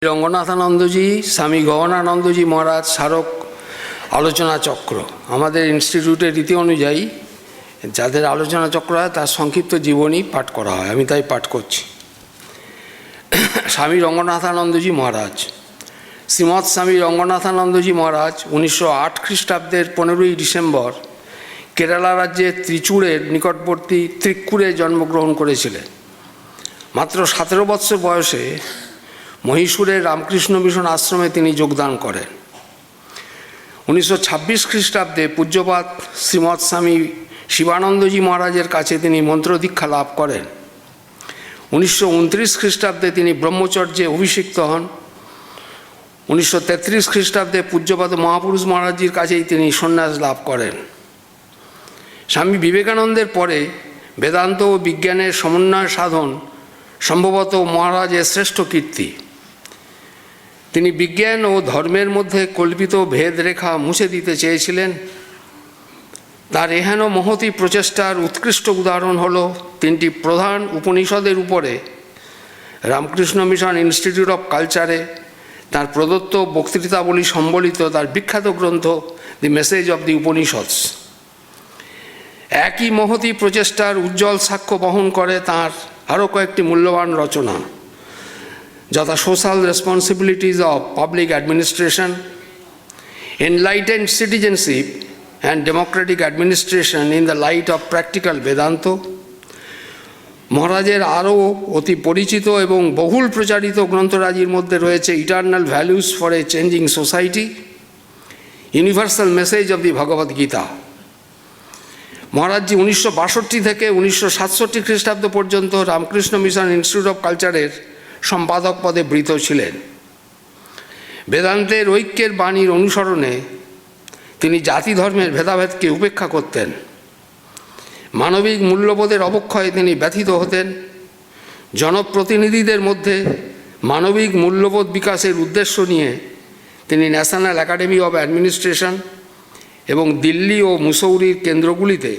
রঙ্গনাথানন্দজি, স্বামী গহনানন্দজি মহারাজ স্মারক আলোচনা চক্র। আমাদের ইনস্টিটিউটের রীতি অনুযায়ী যাদের আলোচনা চক্র হয় তার সংক্ষিপ্ত জীবনী পাঠ করা হয়, আমি তাই পাঠ করছি। স্বামী রঙ্গনাথানন্দজি মহারাজ। শ্রীমৎ স্বামী রঙ্গনাথানন্দজি মহারাজ 1908 খ্রিস্টাব্দের 15ই ডিসেম্বর কেরালা রাজ্যের ত্রিচূড়ের নিকটবর্তী ত্রিক্কুরে জন্মগ্রহণ করেছিলেন। মাত্র 17 বৎসর বয়সে মহীশূরের রামকৃষ্ণ মিশন আশ্রমে তিনি যোগদান করেন। 1926 খ্রিস্টাব্দে পূজ্যপাত শ্রীমৎ স্বামী শিবানন্দজি মহারাজের কাছে তিনি মন্ত্র দীক্ষা লাভ করেন। 1929 খ্রিস্টাব্দে তিনি ব্রহ্মচর্যে অভিষিক্ত হন। 1933 খ্রিস্টাব্দে পূজ্যপাত মহাপুরুষ মহারাজজির কাছেই তিনি সন্ন্যাস লাভ করেন। স্বামী বিবেকানন্দের পরে বেদান্ত ও বিজ্ঞানের সমন্বয় সাধন সম্ভবত মহারাজের শ্রেষ্ঠ কীর্তি। তিনি বিজ্ঞান ও ধর্মের মধ্যে কল্পিত ভেদরেখা মুছে দিতে চেয়েছিলেন। তার এহেন মহতী প্রচেষ্টার উৎকৃষ্ট উদাহরণ হল তিনটি প্রধান উপনিষদের উপরে রামকৃষ্ণ মিশন ইনস্টিটিউট অফ কালচারে তার প্রদত্ত বক্তৃতাবলী সম্বলিত তার বিখ্যাত গ্রন্থ দি মেসেজ অব দি উপনিষদস। একই মহতী প্রচেষ্টার উজ্জ্বল সাক্ষ্য বহন করে তাঁর আরও কয়েকটি মূল্যবান রচনা, যথা social responsibilities of public administration, enlightened citizenship and Democratic administration in the light off practical Vedanta. মহারাজের আরও অতি পরিচিত এবং বহুল প্রচারিত গ্রন্থরাজির মধ্যে রয়েছে eternal values for a changing society, universal message of the Bhagavad Gita. মহারাজজি 1962 থেকে 1967 খ্রিস্টাব্দ পর্যন্ত রামকৃষ্ণ মিশন ইনস্টিটিউট অফ কালচারের সম্পাদক পদে বৃত ছিলেন। বেদান্তের ঐক্যের বাণীর অনুসরণে তিনি জাতি ধর্মের ভেদাভেদকে উপেক্ষা করতেন। মানবিক মূল্যবোধের অবক্ষয়ে তিনি ব্যথিত হতেন। জনপ্রতিনিধিদের মধ্যে মানবিক মূল্যবোধ বিকাশের উদ্দেশ্য নিয়ে তিনি ন্যাশনাল একাডেমি অব অ্যাডমিনিস্ট্রেশন এবং দিল্লি ও মুসৌরির কেন্দ্রগুলিতে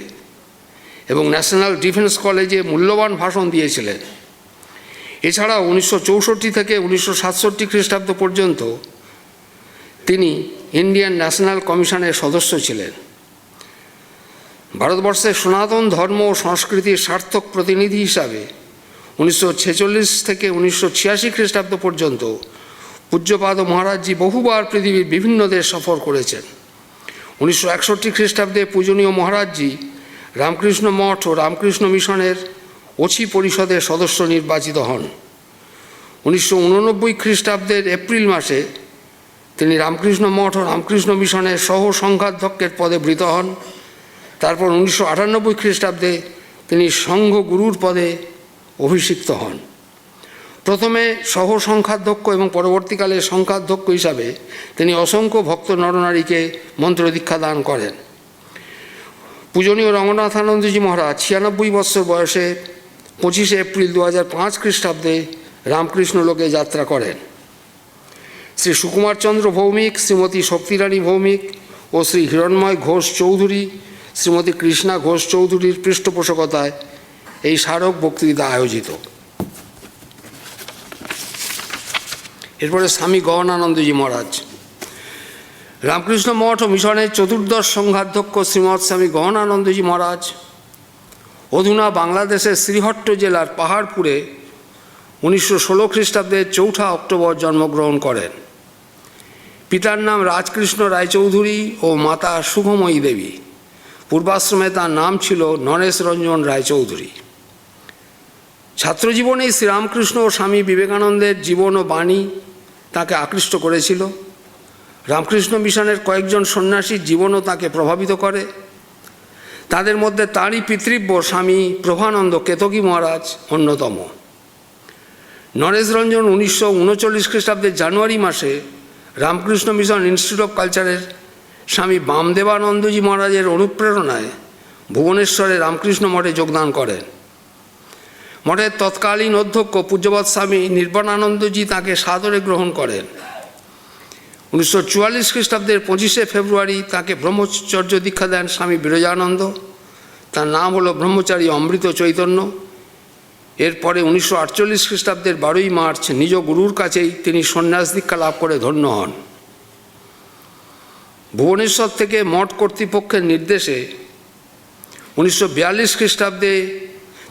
এবং ন্যাশনাল ডিফেন্স কলেজে মূল্যবান ভাষণ দিয়েছিলেন। এছাড়াও 1964 থেকে 1967 খ্রিস্টাব্দ পর্যন্ত তিনি ইন্ডিয়ান ন্যাশনাল কমিশনের সদস্য ছিলেন। ভারতবর্ষের সনাতন ধর্ম ও সংস্কৃতির সার্থক প্রতিনিধি হিসাবে 1946 থেকে 1986 খ্রিস্টাব্দ পর্যন্ত পূজ্যপাদ মহারাজজি বহুবার পৃথিবীর বিভিন্ন দেশ সফর করেছেন। 1961 খ্রিস্টাব্দে পূজনীয় মহারাজজি রামকৃষ্ণ মঠ ও রামকৃষ্ণ মিশনের অছি পরিষদের সদস্য নির্বাচিত হন। 1989 খ্রিস্টাব্দের এপ্রিল মাসে তিনি রামকৃষ্ণ মঠ ও রামকৃষ্ণ মিশনের সহ সংঘাধ্যক্ষের পদে বৃত হন। তারপর 1998 খ্রিস্টাব্দে তিনি সংঘ গুরুর পদে অভিষিক্ত হন। প্রথমে সহ সংখ্যাধ্যক্ষ এবং পরবর্তীকালে সংখ্যাধ্যক্ষ হিসাবে তিনি অসংখ্য ভক্ত নরনারীকে মন্ত্র দীক্ষা দান করেন। পূজনীয় রঙ্গনাথানন্দজি মহারাজ 96 বৎসর বয়সে 25 এপ্রিল 2005 খ্রিস্টাব্দে রামকৃষ্ণ লোকে যাত্রা করেন। শ্রী সুকুমার চন্দ্র ভৌমিক, শ্রীমতী শক্তিরানী ভৌমিক ও শ্রী হিরণময় ঘোষ চৌধুরী, শ্রীমতী কৃষ্ণা ঘোষ চৌধুরীর পৃষ্ঠপোষকতায় এই স্মারক বক্তৃতা আয়োজিত। এরপরে স্বামী গহনানন্দজি মহারাজ। রামকৃষ্ণ মঠ ও মিশনের চতুর্দশ সংঘাধ্যক্ষ শ্রীমৎ স্বামী গহনানন্দজি মহারাজ অধুনা বাংলাদেশের শ্রীহট্ট জেলার পাহাড়পুরে 1916 খ্রিস্টাব্দের 4 অক্টোবর জন্মগ্রহণ করেন। পিতার নাম রাজকৃষ্ণ রায়চৌধুরী ও মাতা শুভময়ী দেবী। পূর্বাশ্রমে তার নাম ছিল নরেশ রঞ্জন রায়চৌধুরী। ছাত্রজীবনেই শ্রীরামকৃষ্ণ ও স্বামী বিবেকানন্দের জীবন ও বাণী তাকে আকৃষ্ট করেছিল। রামকৃষ্ণ মিশনের কয়েকজন সন্ন্যাসীর জীবনও তাকে প্রভাবিত করে। তাদের মধ্যে তাঁরই পিতৃব্য স্বামী প্রভানন্দ কেতকী মহারাজ অন্যতম। নরেশ রঞ্জন 1939 খ্রিস্টাব্দের জানুয়ারি মাসে রামকৃষ্ণ মিশন ইনস্টিটিউট অফ কালচারের স্বামী বামদেবানন্দজি মহারাজের অনুপ্রেরণায় ভুবনেশ্বরে রামকৃষ্ণ মঠে যোগদান করেন। মঠের তৎকালীন অধ্যক্ষ পূজ্যপাত স্বামী নির্বাণানন্দজি তাঁকে সাদরে গ্রহণ করেন। 1944 খ্রিস্টাব্দের 25 ফেব্রুয়ারি তাঁকে ব্রহ্মচর্য দীক্ষা দেন স্বামী বিরজানন্দ। তার নাম হলো ব্রহ্মচারী অমৃত চৈতন্য। এরপরে 1948 খ্রিস্টাব্দের 12ই মার্চ নিজ গুরুর কাছেই তিনি সন্ন্যাস দীক্ষা লাভ করে ধন্য হন। ভুবনেশ্বর থেকে মঠ কর্তৃপক্ষের নির্দেশে 1942 খ্রিস্টাব্দে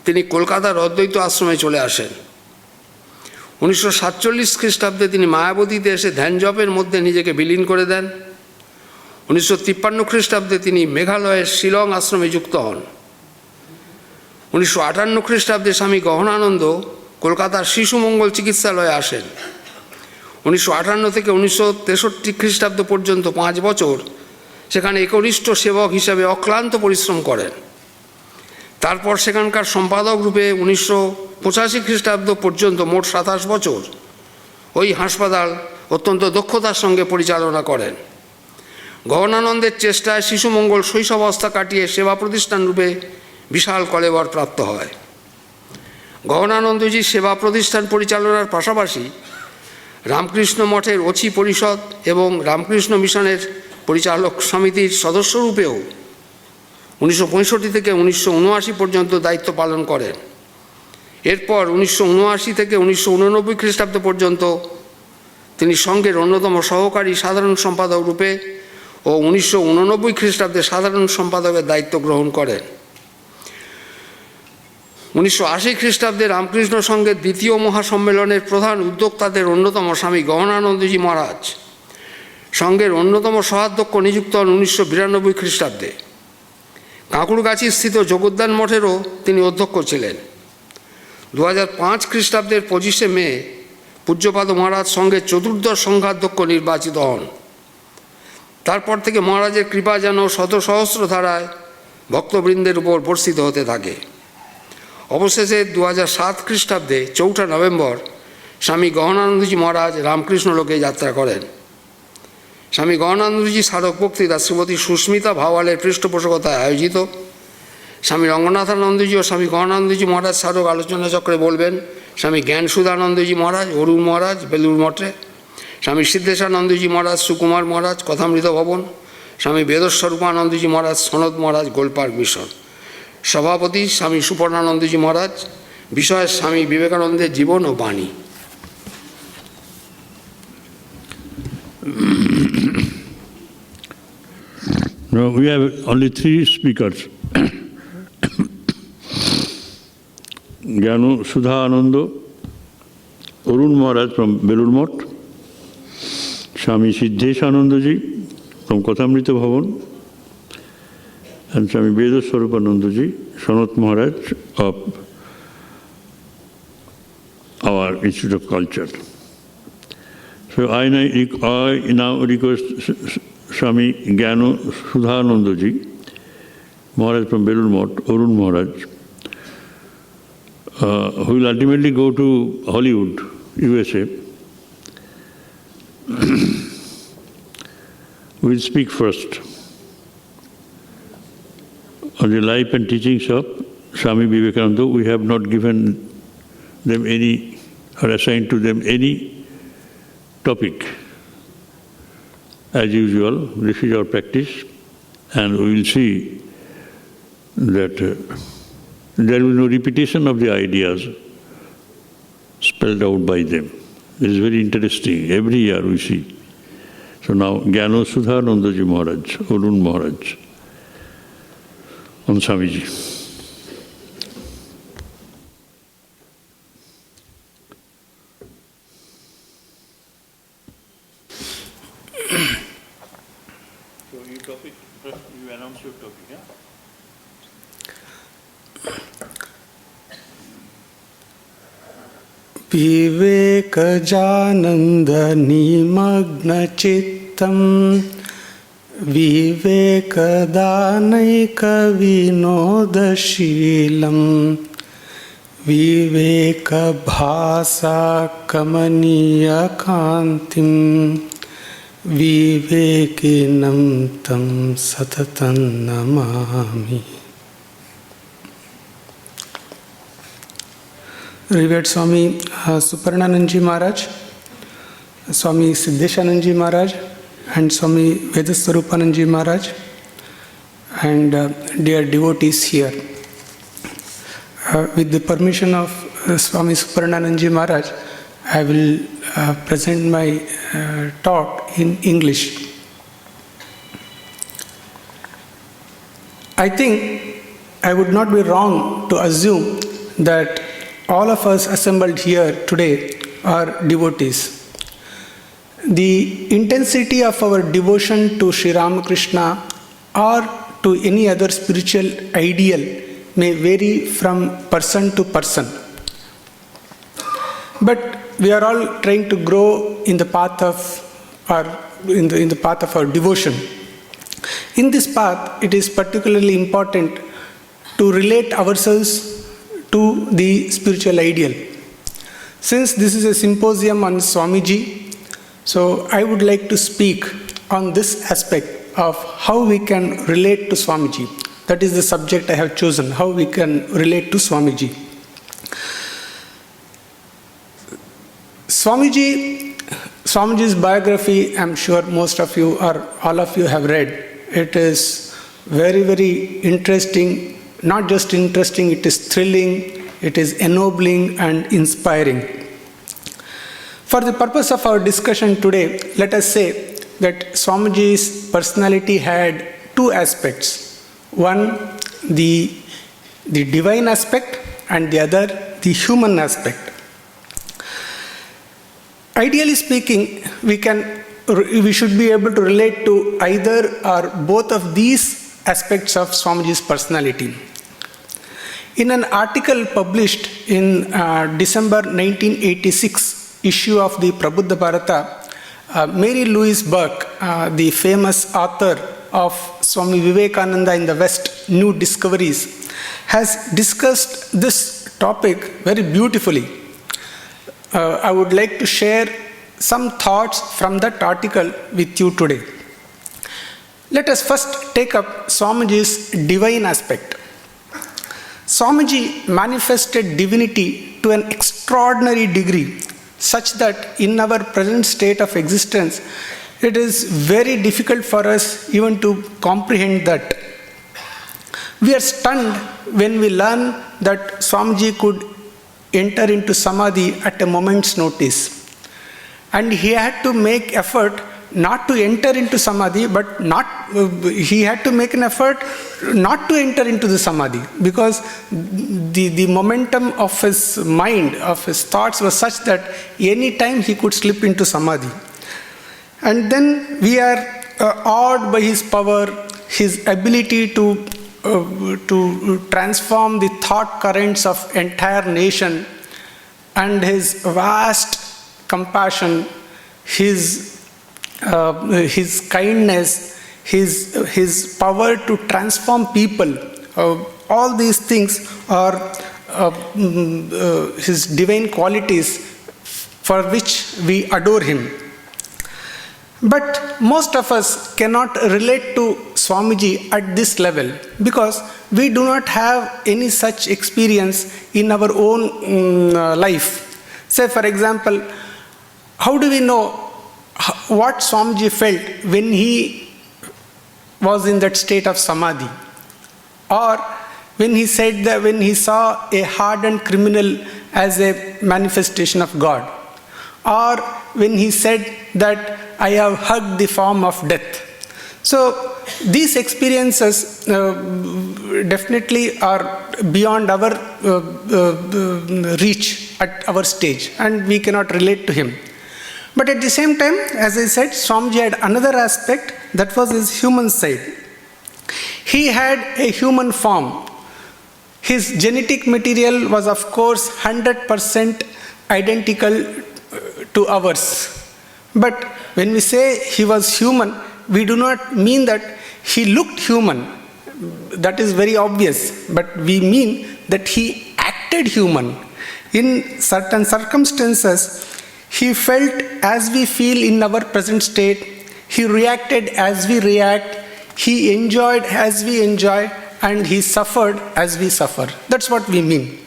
তিনি কলকাতার অদ্বৈত আশ্রমে চলে আসেন। 1947 খ্রিস্টাব্দে তিনি মায়াবতীতে এসে ধ্যান জপের মধ্যে নিজেকে বিলীন করে দেন। 1953 খ্রিস্টাব্দে তিনি মেঘালয়ের শিলং আশ্রমে যুক্ত হন। 1958 খ্রিস্টাব্দে স্বামী গহনানন্দ কলকাতার শিশু মঙ্গল চিকিৎসালয়ে আসেন। 1958 থেকে 1963 খ্রিস্টাব্দ পর্যন্ত 5 বছর সেখানে একনিষ্ঠ সেবক হিসাবে অক্লান্ত পরিশ্রম করেন। তারপর সেখানকার সম্পাদক রূপে 1985 খ্রিস্টাব্দ পর্যন্ত মোট 27 বছর ওই হাসপাতাল অত্যন্ত দক্ষতার সঙ্গে পরিচালনা করেন। গহনানন্দের চেষ্টায় শিশু মঙ্গল শৈশবাবস্থা কাটিয়ে সেবা প্রতিষ্ঠান রূপে বিশাল কলেবর প্রাপ্ত হয়। গহনানন্দজি সেবা প্রতিষ্ঠান পরিচালনার পাশাপাশি রামকৃষ্ণ মঠের অচি পরিষদ এবং রামকৃষ্ণ মিশনের পরিচালক সমিতির সদস্যরূপেও 1965 থেকে 1979 পর্যন্ত দায়িত্ব পালন করেন। এরপর 1979 থেকে 1989 খ্রিস্টাব্দ পর্যন্ত তিনি সংঘের অন্যতম সহকারী সাধারণ সম্পাদক রূপে ও 1989 খ্রিস্টাব্দে সাধারণ সম্পাদকের দায়িত্ব গ্রহণ করেন। 1980 খ্রিস্টাব্দে রামকৃষ্ণ সংঘের দ্বিতীয় মহাসম্মেলনের প্রধান উদ্যোক্তাদের অন্যতম স্বামী গহনানন্দজি মহারাজ সংঘের অন্যতম সহাধ্যক্ষ নিযুক্ত হন 1992 খ্রিস্টাব্দে। কাঁকুড়গাছি স্থিত যোগোদ্যান মঠেরও তিনি অধ্যক্ষ ছিলেন। 2005 খ্রিস্টাব্দের 25শে মে পূজ্যপাদ মহারাজ সংঘের চতুর্দশ সংঘাধ্যক্ষ নির্বাচিত হন। তারপর থেকে মহারাজের কৃপা যেন শত সহস্র ধারায় ভক্তবৃন্দের উপর বর্ষিত হতে থাকে। অবশেষে 2007 খ্রিস্টাব্দে 4 নভেম্বর স্বামী গহনানন্দজি মহারাজ রামকৃষ্ণ লোকে যাত্রা করেন। স্বামী গহনানন্দজি স্মারক বক্তৃতা শ্রীমতী সুস্মিতা ভাওয়ালের পৃষ্ঠপোষকতায় আয়োজিত। স্বামী রঙ্গনাথানন্দজি ও স্বামী গহনানন্দজি মহারাজ স্মারক আলোচনা চক্রে বলবেন। স্বামী জ্ঞানসুধানন্দজি মহারাজ অরুণ মহারাজ বেলুর মঠে, স্বামী সিদ্ধেশানন্দজি মহারাজ সুকুমার মহারাজ কথামৃত ভবন, স্বামী বেদস্বরূপানন্দজি মহারাজ সনদ মহারাজ গোলপার্ক মিশন। সভাপতি স্বামী সুপর্ণানন্দজি মহারাজ। বিষয় স্বামী বিবেকানন্দের জীবন ও বাণী। No, we have only 3 speakers. Gyanu Sudha Ananda, Arun Maharaj from Belur Moth, Swami Siddheshanandaji from Kathamrita Bhavan, and Swami Vedaswarupanandaji, Sanat Maharaj of our Institute of Culture. So I now request Swami Gyanu Sudhanandaji, Maharaj from Belur Moth, Arun Maharaj, who will ultimately go to Hollywood, USA, will speak first on the life and teachings of Swami Vivekananda. We have not given them any or assigned to them any topic. As usual, this is our practice, and we will see that there will be no repetition of the ideas spelled out by them. This is very interesting. Every year we see. So now, Gyanu Sudhanandaji Maharaj, Arun Maharaj, on Swamiji. So your topic, first you announce your topic, yeah? विवेकजानन्दनिमग्नचित्तं विवेकदानैकविनोदशीलं विवेकभासाकमनीयकान्तिं विवेकिनं तं सततं Namami. Revered Swami Suparnanandji Maharaj, Swami Siddheshanandji Maharaj, and Swami Vedaswarupanandji Maharaj, and dear devotees here. With the permission of Swami Suparanandaji Maharaj, I will present my talk in English. I think I would not be wrong to assume that all of us assembled here today are devotees. The intensity of our devotion to Sri Ramakrishna or to any other spiritual ideal may vary from person to person. But we are all trying to grow in the path of our devotion. In this path, it is particularly important to relate ourselves to the spiritual ideal. Since this is a symposium on Swamiji, so I would like to speak on this aspect of how we can relate to Swamiji. That is the subject I have chosen, how we can relate to Swamiji. Swamiji's biography, I'm sure most of you or all of you have read. It is very, very interesting. Not just interesting, it is thrilling, it is ennobling and inspiring. For the purpose of our discussion today, let us say that Swamiji's personality had two aspects. One, the divine aspect, and the other, the human aspect. Ideally speaking, we should be able to relate to either or both of these aspects of Swamiji's personality. In an article published in December 1986 issue of the Prabuddha Bharata, Mary Louise Burke, the famous author of Swami Vivekananda in the West, New Discoveries, has discussed this topic very beautifully. I would like to share some thoughts from that article with you today. Let us first take up Swamiji's divine aspect. Swamiji manifested divinity to an extraordinary degree, such that in our present state of existence, it is very difficult for us even to comprehend that. We are stunned when we learn that Swamiji could enter into Samadhi at a moment's notice. And he had to make effort not to enter into Samadhi, he had to make an effort not to enter into the Samadhi, because the momentum of his mind, of his thoughts was such that any time he could slip into Samadhi. And then we are awed by his power, his ability to transform the thought currents of entire nation, and his vast compassion, his kindness, his power to transform people. All these things are his divine qualities for which we adore him. But most of us cannot relate to Swamiji at this level because we do not have any such experience in our own life. Say, for example, how do we know what Swamiji felt when he was in that state of Samadhi? Or when he said that when he saw a hardened criminal as a manifestation of God? Or when he said that I have hugged the form of death? So these experiences definitely are beyond our reach at our stage, and we cannot relate to him. But at the same time, as I said, Swamiji had another aspect, that was his human side. He had a human form. His genetic material was, of course, 100% identical to ours. But when we say he was human, we do not mean that he looked human. That is very obvious. But we mean that he acted human. In certain circumstances, he felt as we feel in our present state. He reacted as we react. He enjoyed as we enjoy. And he suffered as we suffer. That's what we mean.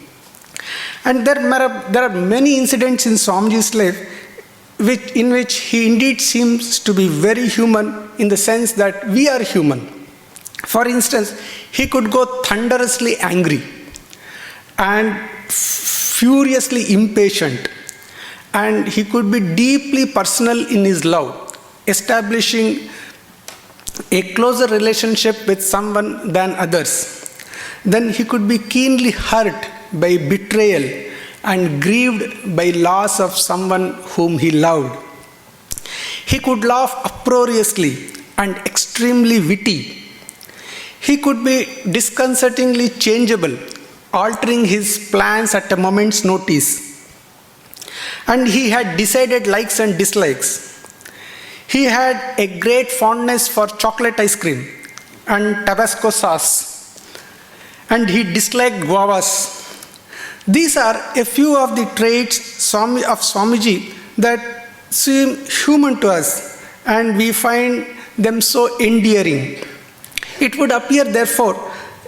And there are many incidents in Swamiji's life in which he indeed seems to be very human, in the sense that we are human. For instance, he could go thunderously angry and furiously impatient, and he could be deeply personal in his love, establishing a closer relationship with someone than others. Then he could be keenly hurt by betrayal and grieved by loss of someone whom he loved. He could laugh uproariously and extremely witty. He could be disconcertingly changeable, altering his plans at a moment's notice. And he had decided likes and dislikes. He had a great fondness for chocolate ice cream and Tabasco sauce, and he disliked guavas. These are a few of the traits of Swamiji that seem human to us, and we find them so endearing. It would appear, therefore,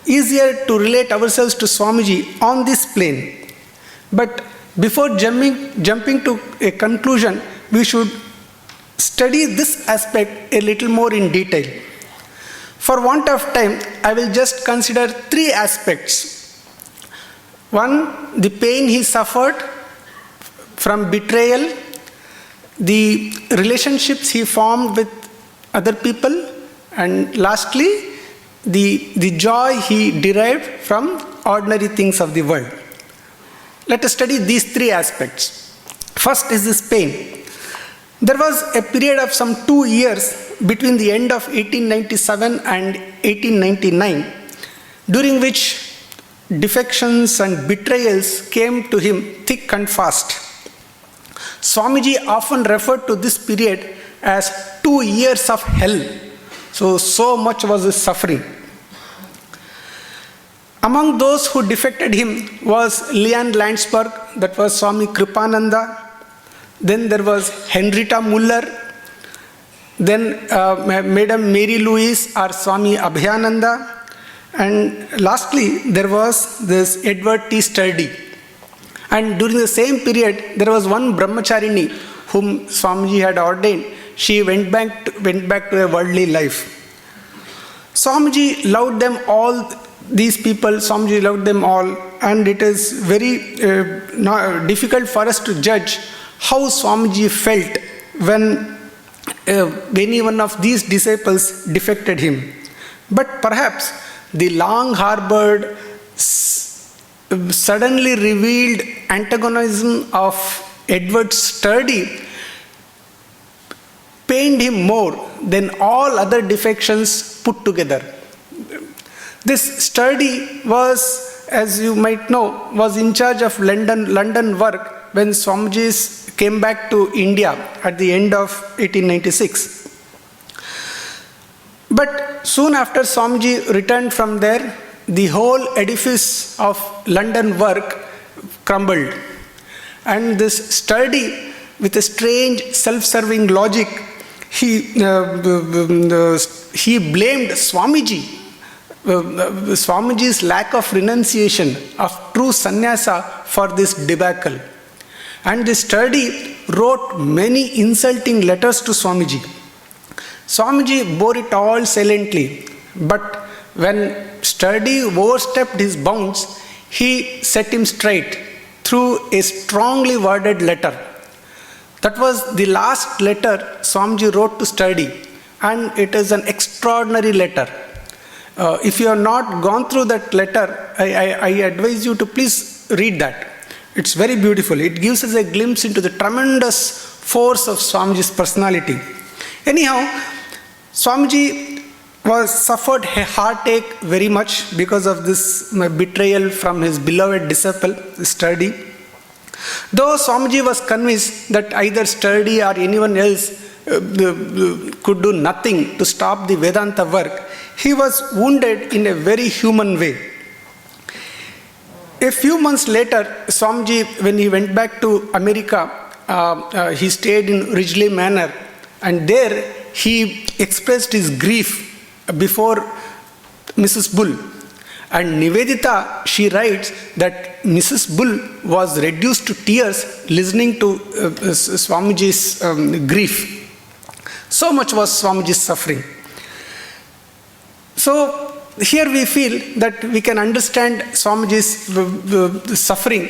easier to relate ourselves to Swamiji on this plane. But before jumping to a conclusion, we should study this aspect a little more in detail. For want of time, I will just consider three aspects. One, the pain he suffered from betrayal, the relationships he formed with other people, and lastly, the joy he derived from ordinary things of the world. Let us study these three aspects. First is this pain. There was a period of some 2 years between the end of 1897 and 1899, during which defections and betrayals came to him thick and fast. Swamiji often referred to this period as 2 years of hell. So much was his suffering. Among those who defected him was Leon Landsberg, that was Swami Kripananda. Then there was Henrietta Muller. Then Madam Mary Louise or Swami Abhayananda. And lastly, there was this Edward T. Sturdy. And during the same period, there was one brahmacharini whom Swamiji had ordained. She went back to a worldly life. Swamiji loved them all, these people, Swamiji loved them all, and it is very difficult for us to judge how Swamiji felt when any one of these disciples defected him. But perhaps the long-harbored, suddenly revealed antagonism of Edward Sturdy pained him more than all other defections put together. This Sturdy was, as you might know, was in charge of London work when Swamiji came back to India at the end of 1896. But soon after Swamiji returned from there, the whole edifice of London work crumbled. And this Sturdy, with a strange self-serving logic, he blamed Swamiji, Swamiji's lack of renunciation of true sannyasa for this debacle. And this Sturdy wrote many insulting letters to Swamiji. Swamiji bore it all silently, but when Sturdy overstepped his bounds, he set him straight through a strongly worded letter. That was the last letter Swamiji wrote to Sturdy, and it is an extraordinary letter. If you have not gone through that letter, I advise you to please read that. It's very beautiful. It gives us a glimpse into the tremendous force of Swamiji's personality. Anyhow, Swamiji suffered a heartache very much because of this betrayal from his beloved disciple, Sturdy. Though Swamiji was convinced that either Sturdy or anyone else could do nothing to stop the Vedanta work, he was wounded in a very human way. A few months later, Swamiji, when he went back to America, he stayed in Ridgely Manor, and there he expressed his grief before Mrs. Bull. And Nivedita, she writes that Mrs. Bull was reduced to tears listening to Swamiji's grief. So much was Swamiji's suffering. So here we feel that we can understand Swamiji's suffering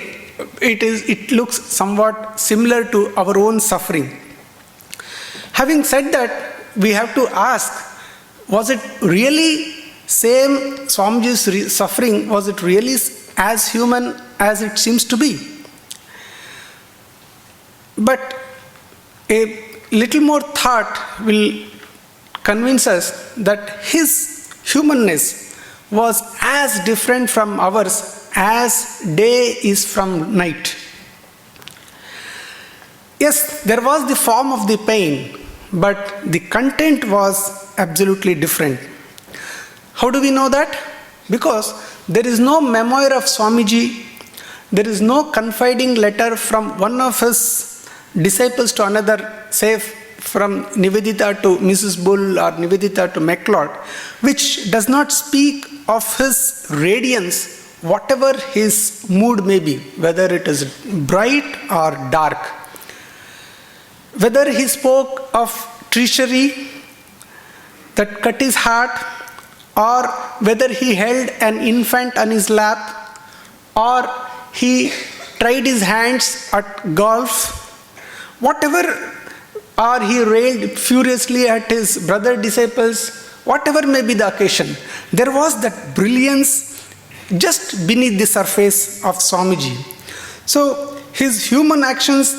it looks somewhat similar to our own suffering. Having said that, we have to ask, was it really same Swamiji's suffering, was it really as human as it seems to be? But a little more thought will convince us that his humanness was as different from ours as day is from night. Yes, there was the form of the pain, but the content was absolutely different. How do we know that? Because there is no memoir of Swamiji, there is no confiding letter from one of his disciples to another, say from Nivedita to Mrs. Bull or Nivedita to MacLeod, which does not speak of his radiance, whatever his mood may be, whether it is bright or dark. Whether he spoke of treachery that cut his heart, or whether he held an infant on his lap, or he tried his hands at golf, whatever, or he railed furiously at his brother disciples, whatever may be the occasion, there was that brilliance just beneath the surface of Swamiji. So his human actions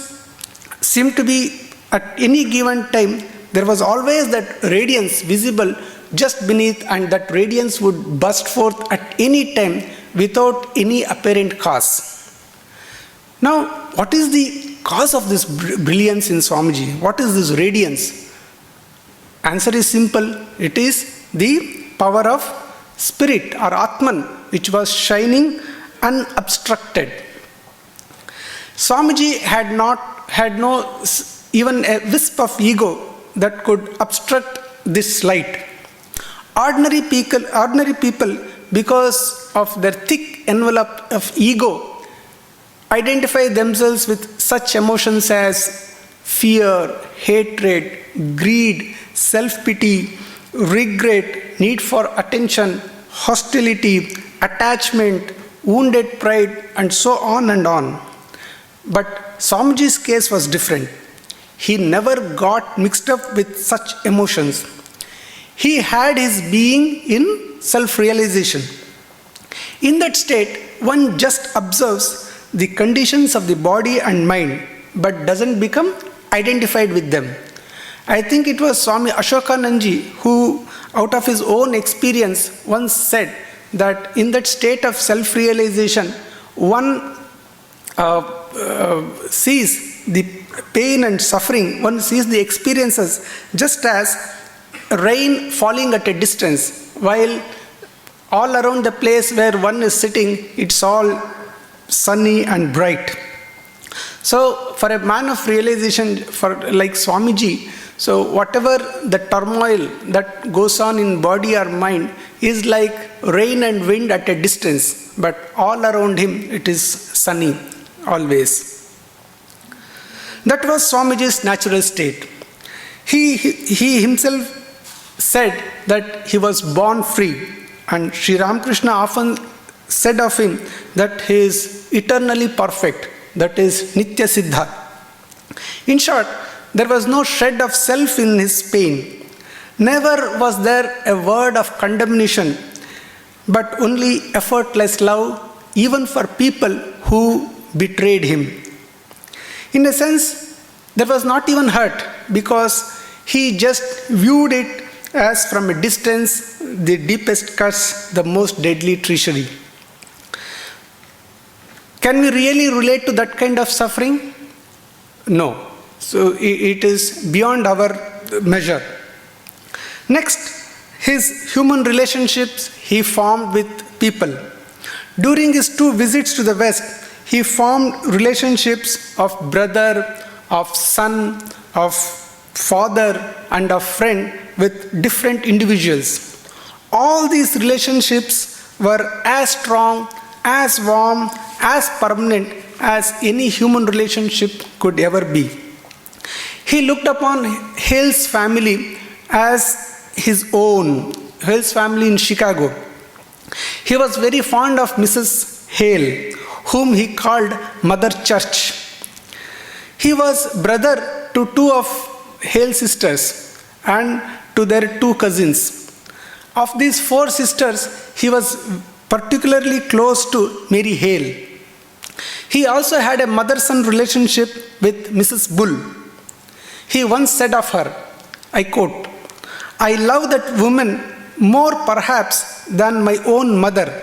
seem to be, at any given time, there was always that radiance visible just beneath, and that radiance would burst forth at any time without any apparent cause. Now, what is the cause of this brilliance in Swamiji? What is this radiance? Answer is simple. It is the power of spirit or Atman, which was shining unobstructed. Swamiji had no even a wisp of ego that could obstruct this light. Ordinary people, because of their thick envelope of ego, identify themselves with such emotions as fear, hatred, greed, self-pity, regret, need for attention, hostility, attachment, wounded pride, and so on and on. But Swamiji's case was different. He never got mixed up with such emotions. He had his being in self-realization. In that state, one just observes the conditions of the body and mind, but doesn't become identified with them. I think it was Swami Ashokananji who, out of his own experience, once said that in that state of self-realization, one sees the pain and suffering, one sees the experiences just as rain falling at a distance, while all around the place where one is sitting, it's all sunny and bright. So for a man of realization, like Swamiji, so whatever the turmoil that goes on in body or mind is like rain and wind at a distance, but all around him it is sunny always. That was Swamiji's natural state. He himself said that he was born free, and Sri Ramakrishna often said of him that he is eternally perfect, that is Nitya Siddha. In short, there was no shred of self in his pain. Never was there a word of condemnation, but only effortless love, even for people who betrayed him. In a sense, there was not even hurt, because he just viewed it as from a distance the deepest curse, the most deadly treachery. Can we really relate to that kind of suffering? No. So it is beyond our measure. Next, his human relationships he formed with people. During his 2 visits to the West, he formed relationships of brother, of son, of father, and of friend with different individuals. All these relationships were as strong, as warm, as permanent as any human relationship could ever be. He looked upon Hale's family as his own, Hale's family in Chicago. He was very fond of Mrs. Hale, whom he called Mother Church. He was brother to two of Hale sisters and to their two cousins. Of these four sisters, he was particularly close to Mary Hale. He also had a mother-son relationship with Mrs. Bull. He once said of her, I quote, I love that woman more perhaps than my own mother.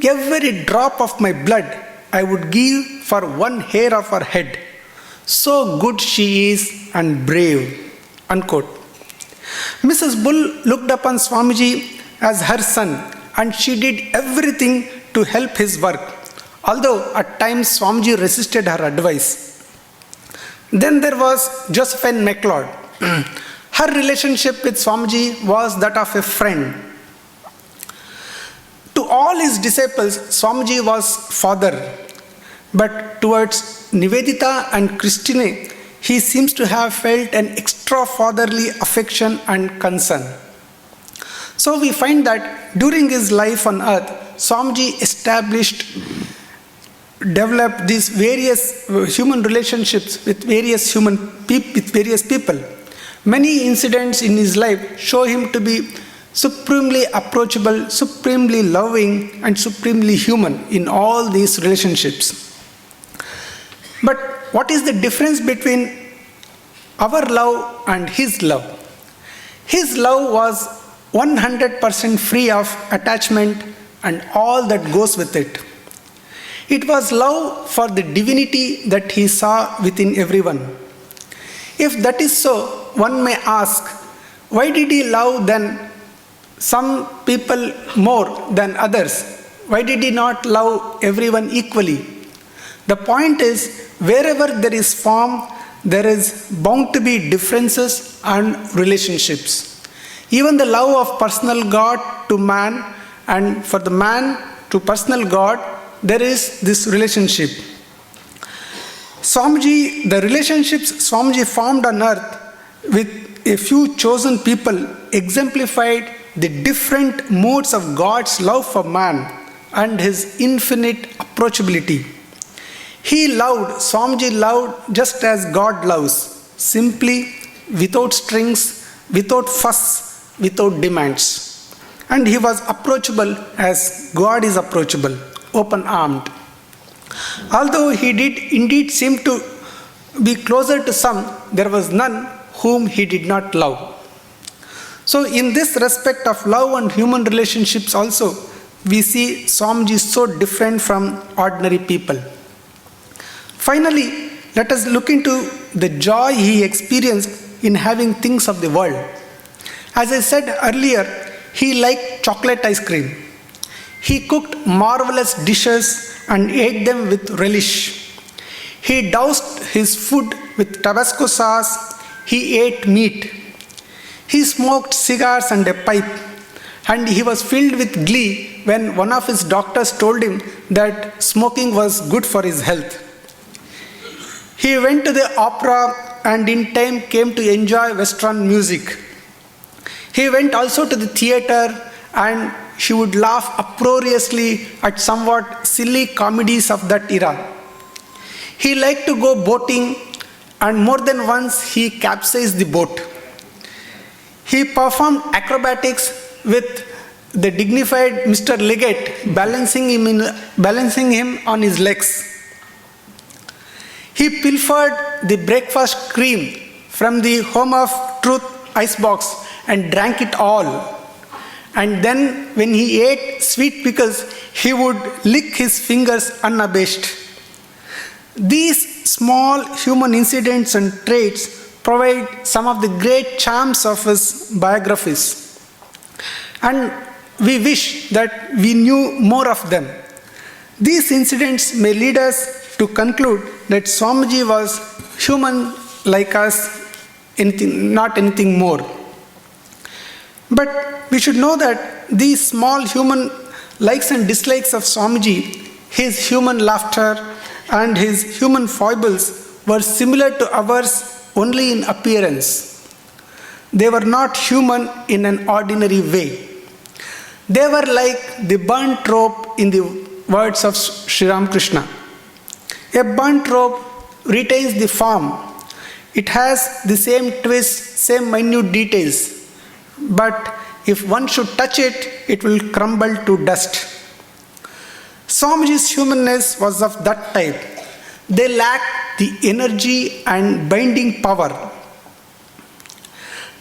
Every drop of my blood I would give for one hair of her head. So good she is and brave. Unquote. Mrs. Bull looked upon Swamiji as her son, and she did everything to help his work, although at times Swamiji resisted her advice. Then there was Josephine MacLeod. Her relationship with Swamiji was that of a friend. To all his disciples, Swamiji was father, but towards Nivedita and Christine, he seems to have felt an extra fatherly affection and concern. So we find that during his life on earth, Swamiji developed these various human relationships with various people. Many incidents in his life show him to be supremely approachable, supremely loving, and supremely human in all these relationships. But what is the difference between our love and his love? His love was 100% free of attachment and all that goes with it. It was love for the divinity that he saw within everyone. If that is so, one may ask, why did he love then some people more than others? Why did he not love everyone equally? The point is, wherever there is form, there is bound to be differences and relationships. Even the love of personal God to man, and for the man to personal God, there is this relationship. Swamiji, the relationships Swamiji formed on earth with a few chosen people exemplified the different modes of God's love for man and his infinite approachability. Swamiji loved just as God loves, simply, without strings, without fuss, without demands. And he was approachable as God is approachable, open-armed. Although he did indeed seem to be closer to some, there was none whom he did not love. So in this respect of love and human relationships also, we see Swamiji so different from ordinary people. Finally, let us look into the joy he experienced in having things of the world. As I said earlier, he liked chocolate ice cream. He cooked marvelous dishes and ate them with relish. He doused his food with Tabasco sauce. He ate meat. He smoked cigars and a pipe. And he was filled with glee when one of his doctors told him that smoking was good for his health. He went to the opera and in time came to enjoy Western music. He went also to the theater and he would laugh uproariously at somewhat silly comedies of that era. He liked to go boating, and more than once he capsized the boat. He performed acrobatics with the dignified Mr. Leggett balancing him on his legs. He pilfered the breakfast cream from the Home of Truth icebox and drank it all. And then when he ate sweet pickles, he would lick his fingers unabashed. These small human incidents and traits provide some of the great charms of his biographies. And we wish that we knew more of them. These incidents may lead us to conclude that Swamiji was human like us, not anything more. But we should know that these small human likes and dislikes of Swamiji, his human laughter and his human foibles were similar to ours only in appearance. They were not human in an ordinary way. They were like the burnt rope in the words of Sri Ramakrishna. A burnt rope retains the form. It has the same twist, same minute details. But if one should touch it, it will crumble to dust. Swamiji's humanness was of that type. They lacked the energy and binding power.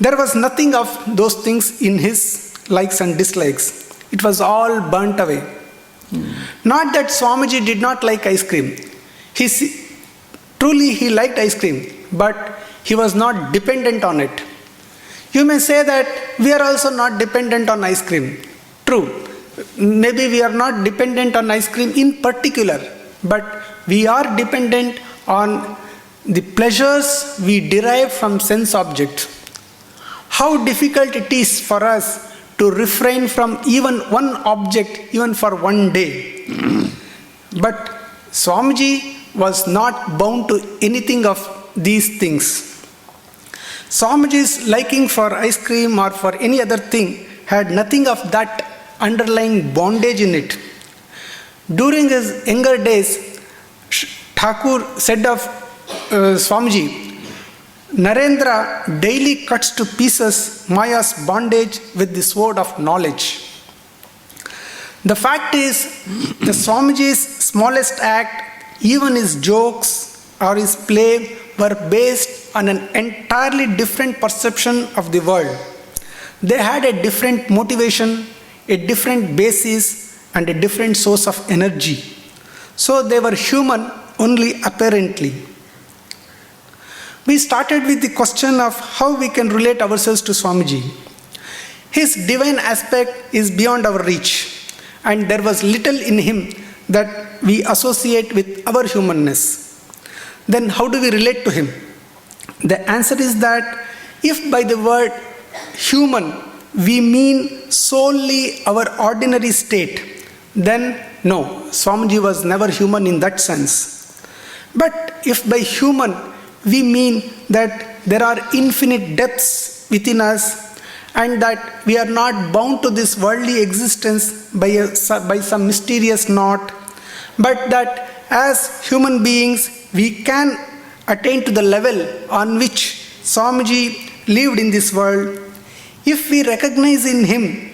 There was nothing of those things in his likes and dislikes. It was all burnt away. Not that Swamiji did not like ice cream. Truly he liked ice cream, but he was not dependent on it. You may say that we are also not dependent on ice cream. True. Maybe we are not dependent on ice cream in particular, but we are dependent on the pleasures we derive from sense objects. How difficult it is for us to refrain from even one object, even for one day. But Swamiji was not bound to anything of these things. Swamiji's liking for ice cream or for any other thing had nothing of that underlying bondage in it. During his younger days, Thakur said of Swamiji, Narendra daily cuts to pieces Maya's bondage with the sword of knowledge. The fact is, the Swamiji's smallest act, even his jokes or his play, were based on an entirely different perception of the world. They had a different motivation, a different basis, and a different source of energy. So they were human only apparently. We started with the question of how we can relate ourselves to Swamiji. His divine aspect is beyond our reach, and there was little in him that we associate with our humanness. Then how do we relate to him? The answer is that if by the word human we mean solely our ordinary state, then no, Swamiji was never human in that sense. But if by human we mean that there are infinite depths within us and that we are not bound to this worldly existence by some mysterious knot, but that as human beings we can attain to the level on which Swamiji lived in this world, if we recognize in him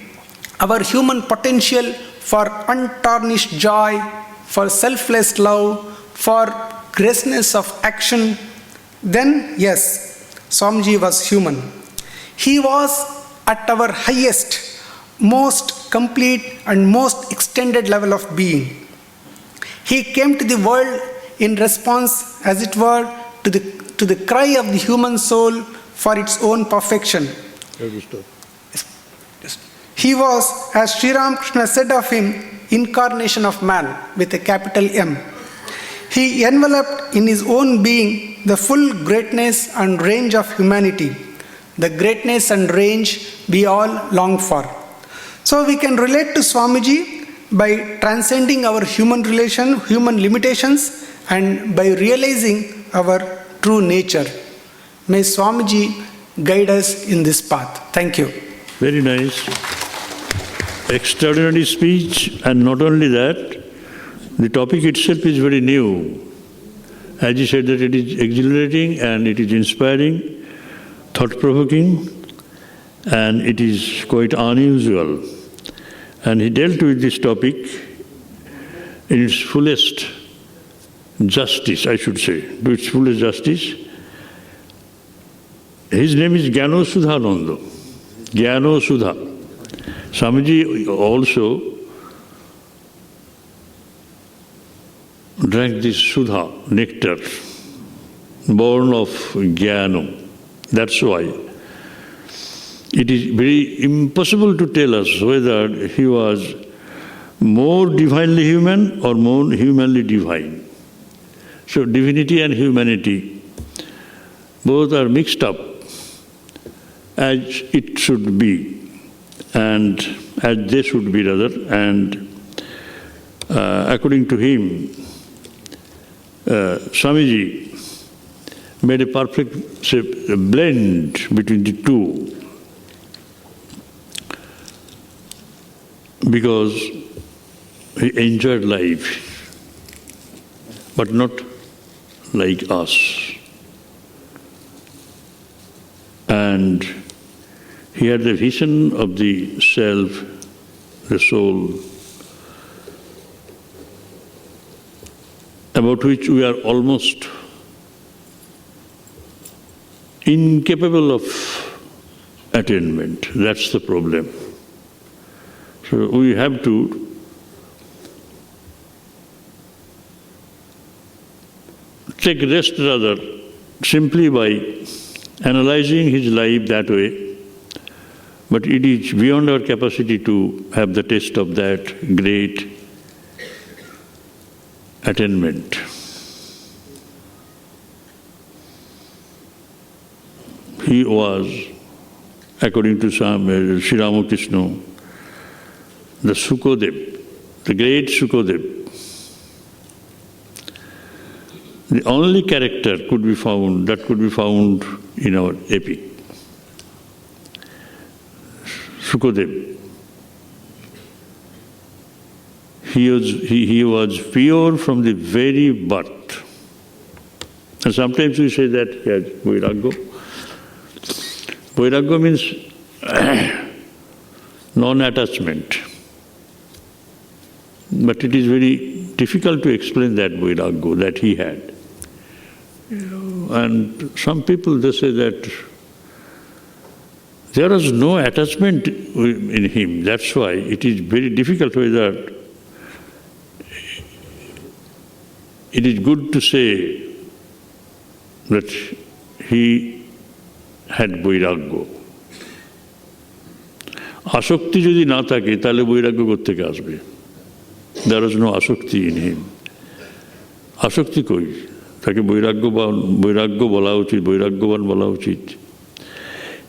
our human potential for untarnished joy, for selfless love, for graciousness of action, then yes, Swamiji was human. He was at our highest, most complete and most extended level of being. He came to the world in response, as it were, to the cry of the human soul for its own perfection. He was, as Sri Ramakrishna said of him, incarnation of man with a capital M. He enveloped in his own being the full greatness and range of humanity, the greatness and range we all long for. So we can relate to Swamiji by transcending our human limitations, and by realizing our true nature. May Swamiji guide us in this path. Thank you. Very nice. Extraordinary speech, and not only that, the topic itself is very new. As you said, that it is exhilarating and it is inspiring, thought-provoking, and it is quite unusual. And he dealt with this topic in its fullest justice, I should say, to its fullest justice. His name is Gyano Sudhananda. Gyano Sudha. Swamiji also drank this Sudha, nectar, born of Gyano. That's why. It is very impossible to tell us whether he was more divinely human or more humanly divine. So divinity and humanity, both are mixed up as it should be, and as they should be rather, and according to him, Swamiji made a perfect blend between the two, because he enjoyed life, but not like us. And he had the vision of the self, the soul, about which we are almost incapable of attainment. That's the problem. So we have to take rest rather simply by analyzing his life that way, but it is beyond our capacity to have the taste of that great attainment. He was, according to Sri Ramakrishna, the Sukadev, the great Sukadev. The only character could be found in our epic. Sukadev. He was pure from the very birth. And sometimes we say that he has Vairagya. Vairagya means non-attachment. But it is very difficult to explain that Vairagya that he had. And some people, they say that there was no attachment in him. That's why it is very difficult whether it is good to say that he had Vairagya. Asakti যদি না থাকে তাহলে বৈরাগ্য কোত্থেকে আসবে? There was no asakti in him. আসক্তি কই? তাকে বৈরাগ্য বলা উচিত, বৈরাগ্যবান বলা উচিত।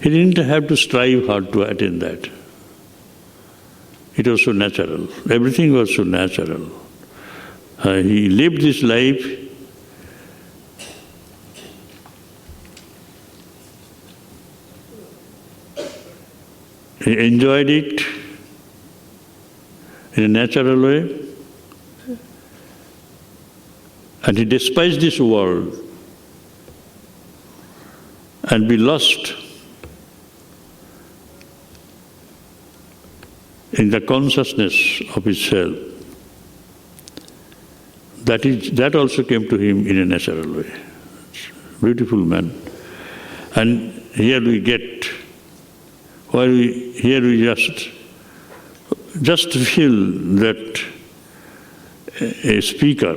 He didn't have to strive hard to attain that. It was so natural. Everything was so natural. He lived his life he enjoyed it in a natural way, and he despised this world and be lost in the consciousness of his self. That also came to him in a natural way. Beautiful man. And here we get, here we just feel that a speaker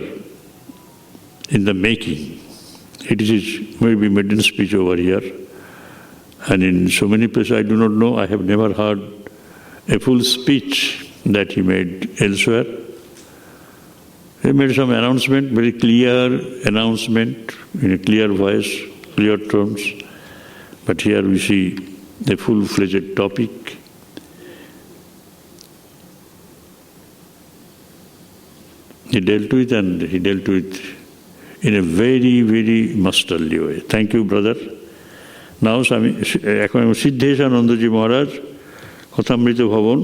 in the making. It is maybe maiden speech over here, and in so many places I do not know. I have never heard a full speech that he made elsewhere. He made some announcement, very clear announcement, in a clear voice, clear terms. But here we see a full-fledged topic. He dealt with, and he dealt with in a very, very masterly way. Thank you, brother. Now, এখন সিদ্ধেশানন্দজি মহারাজ, কথামৃত ভবন,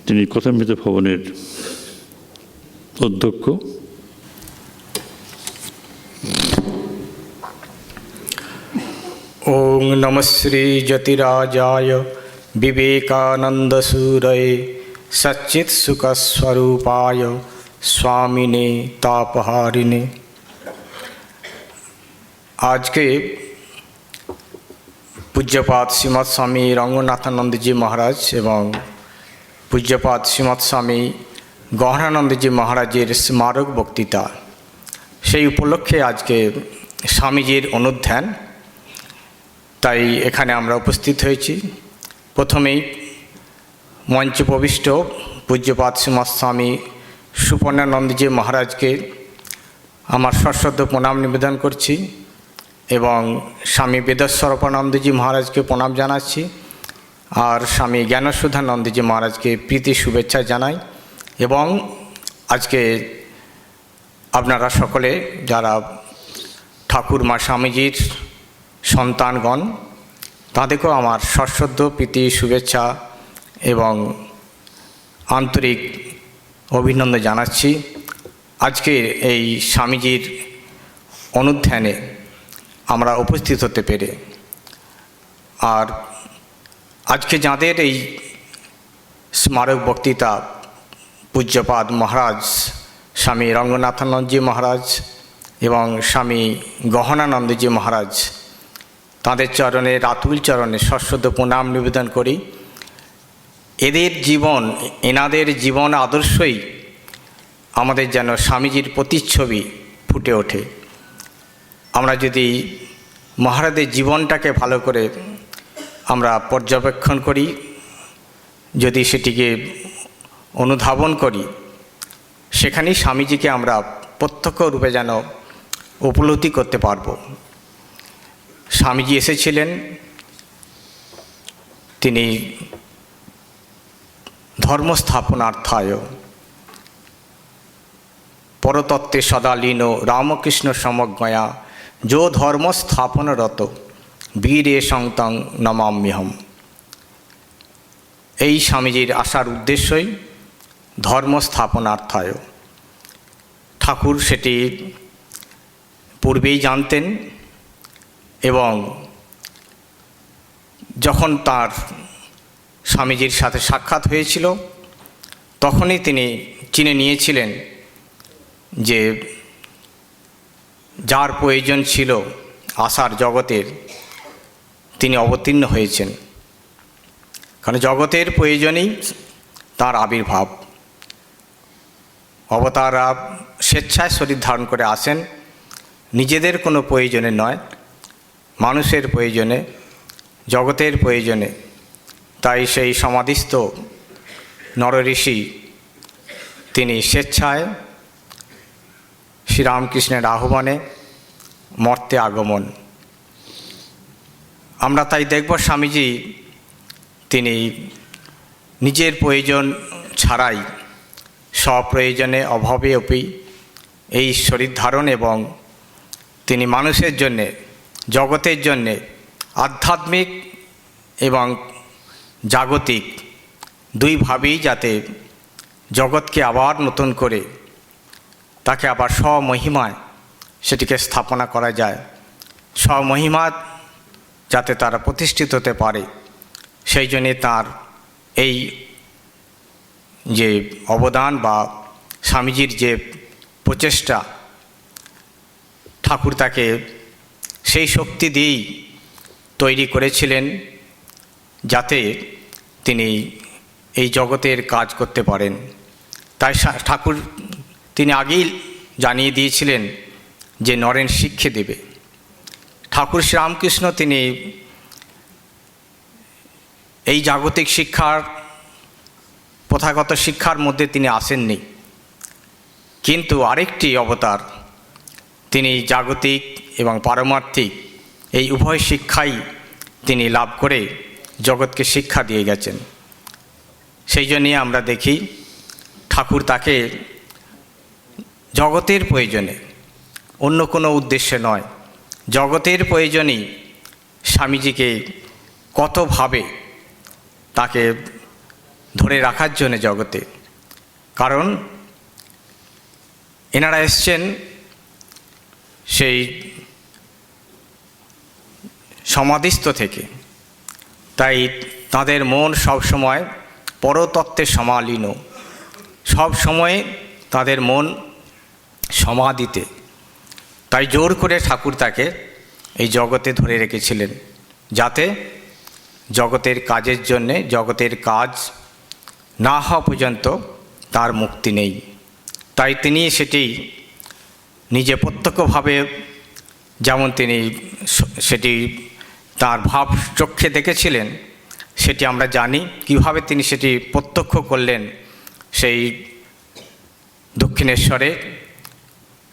তিনি কথামৃত ভবনের অধ্যক্ষ। ওং নমঃ শ্রী যতিরাজায় বিবেকানন্দসূরয়ে সচ্চিৎ সুখস্বরূপায় स्वामिने तापहारिणे। आज के पूज्यपाद श्रीमद स्वामी रंगनाथानंद जी महाराज एवं पूज्यपाद श्रीमद स्वामी गहरानंद जी महाराजेर स्मारक बक्तृता সেই উপলক্ষে আজকে স্বামীজির অনুধ্যান, তাই এখানে আমরা উপস্থিত হয়েছি। প্রথমেই মঞ্চে প্রবিষ্ট পূজ্যপাদ শ্রীমদ স্বামী সুপর্ণানন্দজি মহারাজকে আমার সশ্রদ্ধ প্রণাম নিবেদন করছি এবং স্বামী বেদস্বরূপানন্দজি মহারাজকে প্রণাম জানাচ্ছি, আর স্বামী জ্ঞানসুধানন্দজি মহারাজকে প্রীতি শুভেচ্ছা জানাই। এবং আজকে আপনারা সকলে যারা ঠাকুরমা স্বামীজির সন্তানগণ, তাদেরকেও আমার সশ্রদ্ধ প্রীতি শুভেচ্ছা এবং আন্তরিক অভিনন্দন জানাচ্ছি আজকের এই স্বামীজির অনুধ্যানে আমরা উপস্থিত হতে পেরে। আর আজকে যাদের এই স্মারক বক্তৃতা পূজ্যপাদ মহারাজ স্বামী রঙ্গনাথানন্দজি মহারাজ এবং স্বামী গহনানন্দজি মহারাজ, তাঁদের চরণে রাতুল চরণে সশ্রদ্ধ প্রণাম নিবেদন করি। এনাদের জীবন আদর্শই আমাদের যেন স্বামীজির প্রতিচ্ছবি ফুটে ওঠে। আমরা যদি মহারাজের জীবনটাকে ভালো করে আমরা পর্যবেক্ষণ করি, যদি সেটিকে অনুধাবন করি, সেখানেই স্বামীজিকে আমরা প্রত্যক্ষ রূপে যেন উপলব্ধি করতে পারব। স্বামীজি এসেছিলেন, তিনি ধর্মস্থাপনার্থায় পরতত্ত্বে সদা লীন রামকৃষ্ণ সমজ্ঞয়া যো ধর্ম স্থাপনরত বীরে সংতং নমাম্যহম। এই স্বামীজির আসার উদ্দেশ্যই ধর্ম স্থাপনার্থায়। ঠাকুর সেটি পূর্বেই জানতেন এবং যখন তার স্বামীজির সাথে সাক্ষাৎ হয়েছিল তখনই তিনি চিনে নিয়েছিলেন যে যার প্রয়োজন ছিল আশার জগতের, তিনি অবতীর্ণ হয়েছেন। কারণ জগতের প্রয়োজনেই তার আবির্ভাব। অবতাররা স্বেচ্ছায় শরীর ধারণ করে আসেন, নিজেদের কোনো প্রয়োজনে নয়, মানুষের প্রয়োজনে, জগতের প্রয়োজনে। তাই সেই সমাধিস্থ নরঋষি তিনি স্বেচ্ছায় শ্রীরামকৃষ্ণের আহ্বানে মর্তে আগমন। আমরা তাই দেখব স্বামীজি তিনি নিজের প্রয়োজন ছাড়াই স্বপ্রয়োজনে অভাবে অপি এই শরীর ধারণ এবং তিনি মানুষের জন্যে, জগতের জন্যে আধ্যাত্মিক এবং জাগতিক দুইভাবেই যাতে জগৎকে আবার নতুন করে তাকে আবার স্বমহিমায় সেটিকে স্থাপনা করা যায়, স্বমহিমা যাতে তারা প্রতিষ্ঠিত হতে পারে, সেই জন্যে তার এই যে অবদান বা স্বামীজির যে প্রচেষ্টা, ঠাকুর তাকে সেই শক্তি দিয়েই তৈরি করেছিলেন যাতে তিনি এই জগতের কাজ করতে পারেন। তাই ঠাকুর তিনি আগেই জানিয়ে দিয়েছিলেন যে নরেন শিক্ষা দেবে। ঠাকুর শ্রীরামকৃষ্ণ তিনি এই জাগতিক শিক্ষার, প্রথাগত শিক্ষার মধ্যে তিনি আসেননি, কিন্তু আরেকটি অবতার তিনি জাগতিক এবং পারমার্থিক এই উভয় শিক্ষাই তিনি লাভ করে জগৎকে শিক্ষা দিয়ে গেছেন। সেই জন্যই আমরা দেখি ঠাকুর তাকে জগতের প্রয়োজনে, অন্য কোনো উদ্দেশ্যে নয়, জগতের প্রয়োজনেই স্বামীজিকে কতভাবে তাকে ধরে রাখার জন্য জগতে। কারণ এনারা এসছেন সেই সমাধিস্থ থেকে, তাই তাদের মন সবসময় পরতত্ত্বে সমালীন, সব সময় তাদের মন সমাধিতে। তাই জোর করে ঠাকুর তাকে এই জগতে ধরে রেখেছিলেন যাতে জগতের কাজের জন্যে, জগতের কাজ না হওয়া পর্যন্ত তার মুক্তি নেই। তাই তিনি সেটি নিজে প্রত্যক্ষভাবে, যেমন তিনি সেটি তার ভাব চক্ষে দেখেছিলেন, সেটি আমরা জানি। কিভাবে তিনি সেটি প্রত্যক্ষ করলেন, সেই দক্ষিণেশ্বরে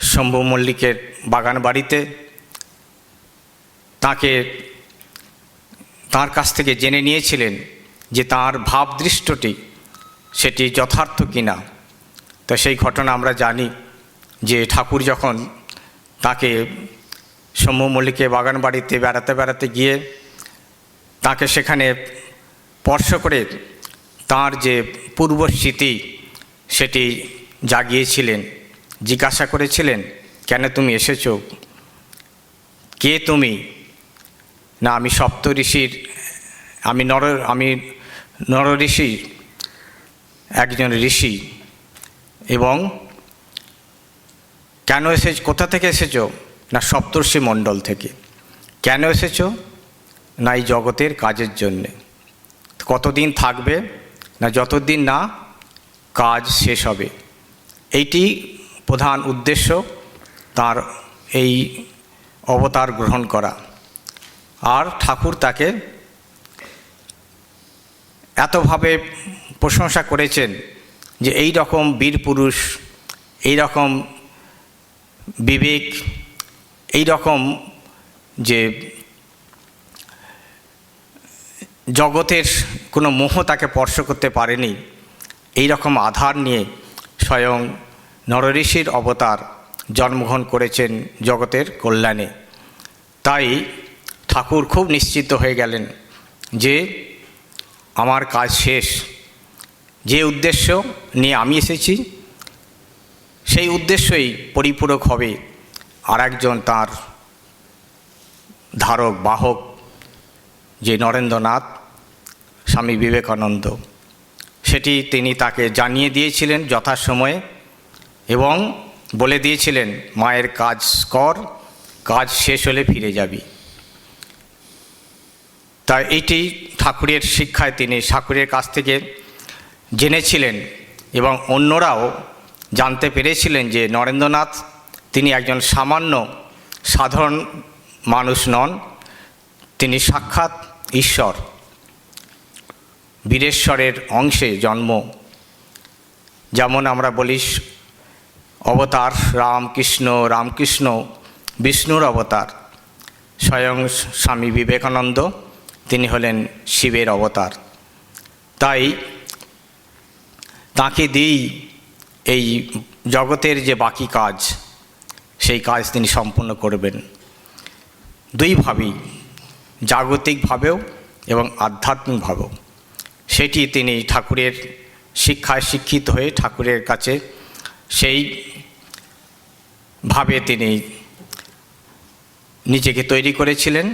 শম্ভু মল্লিকের বাগান বাড়িতে তার কাছ থেকে জেনে নিয়েছিলেন যে তার ভাবদৃষ্টটি সেটি যথার্থ কিনা। তো সেই ঘটনা আমরা জানি যে ঠাকুর যখন তাকে শম্ভু মল্লিকের বাগান বাড়িতে বেড়াতে বেড়াতে গিয়ে তাকে সেখানে স্পর্শ করে তার যে পূর্বস্মৃতি সেটি জাগিয়েছিলেন, জিজ্ঞাসা করেছিলেন, কেন তুমি এসেছো, কে তুমি? না, আমি সপ্তঋষির, আমি নর ঋষি, একজন ঋষি। এবং কেন কোথা থেকে এসেছো? না, সপ্তর্ষি মণ্ডল থেকে। কেন এসেছো? না, এই জগতের কাজের জন্যে। কতদিন থাকবে? না, যতদিন না কাজ শেষ হবে। এইটি প্রধান উদ্দেশ্য তার এই অবতার গ্রহণ করা। আর ঠাকুর তাকে এতভাবে প্রশংসা করেছেন যে এই রকম বীর পুরুষ, এই রকম বিবেক, এই রকম যে জগতের কোনো মোহ তাকে স্পর্শ করতে পারেনি, এই রকম আধার নিয়ে স্বয়ং নরঋষির অবতার জন্মগ্রহণ করেছেন জগতের কল্যাণে। তাই ঠাকুর খুব নিশ্চিত হয়ে গেলেন যে আমার কাজ শেষ, যে উদ্দেশ্য নিয়ে আমি এসেছি সেই উদ্দেশ্যই পরিপূরক হবে আর একজন তাঁর ধারক বাহক, যে নরেন্দ্রনাথ স্বামী বিবেকানন্দ। সেটি তিনি তাকে জানিয়ে দিয়েছিলেন যথাসময়ে এবং বলে দিয়েছিলেন, মায়ের কাজ কর, কাজ শেষ হলে ফিরে যাবি। তাই এইটি ঠাকুরের শিক্ষায় তিনি ঠাকুরের কাছ থেকে জেনেছিলেন এবং অন্যরাও জানতে পেরেছিলেন যে নরেন্দ্রনাথ তিনি একজন সামান্য সাধারণ মানুষ নন, তিনি সাক্ষাৎ ঈশ্বর, বীরেশ্বরের অংশে জন্ম। যেমন আমরা বলি অবতার রামকৃষ্ণ, রামকৃষ্ণ বিষ্ণুর অবতার, স্বয়ং স্বামী বিবেকানন্দ তিনি হলেন শিবের অবতার। তাই তাঁকে দিয়েই এই জগতের যে বাকি কাজ, সেই কাজ তিনি সম্পন্ন করবেন দুইভাবেই, জাগতিকভাবেও এবং আধ্যাত্মিকভাবেও। সেটি তিনি ঠাকুরের শিক্ষায় শিক্ষিত হয়ে ঠাকুরের কাছে সেইভাবে তিনি নিজেকে তৈরি করেছিলেন।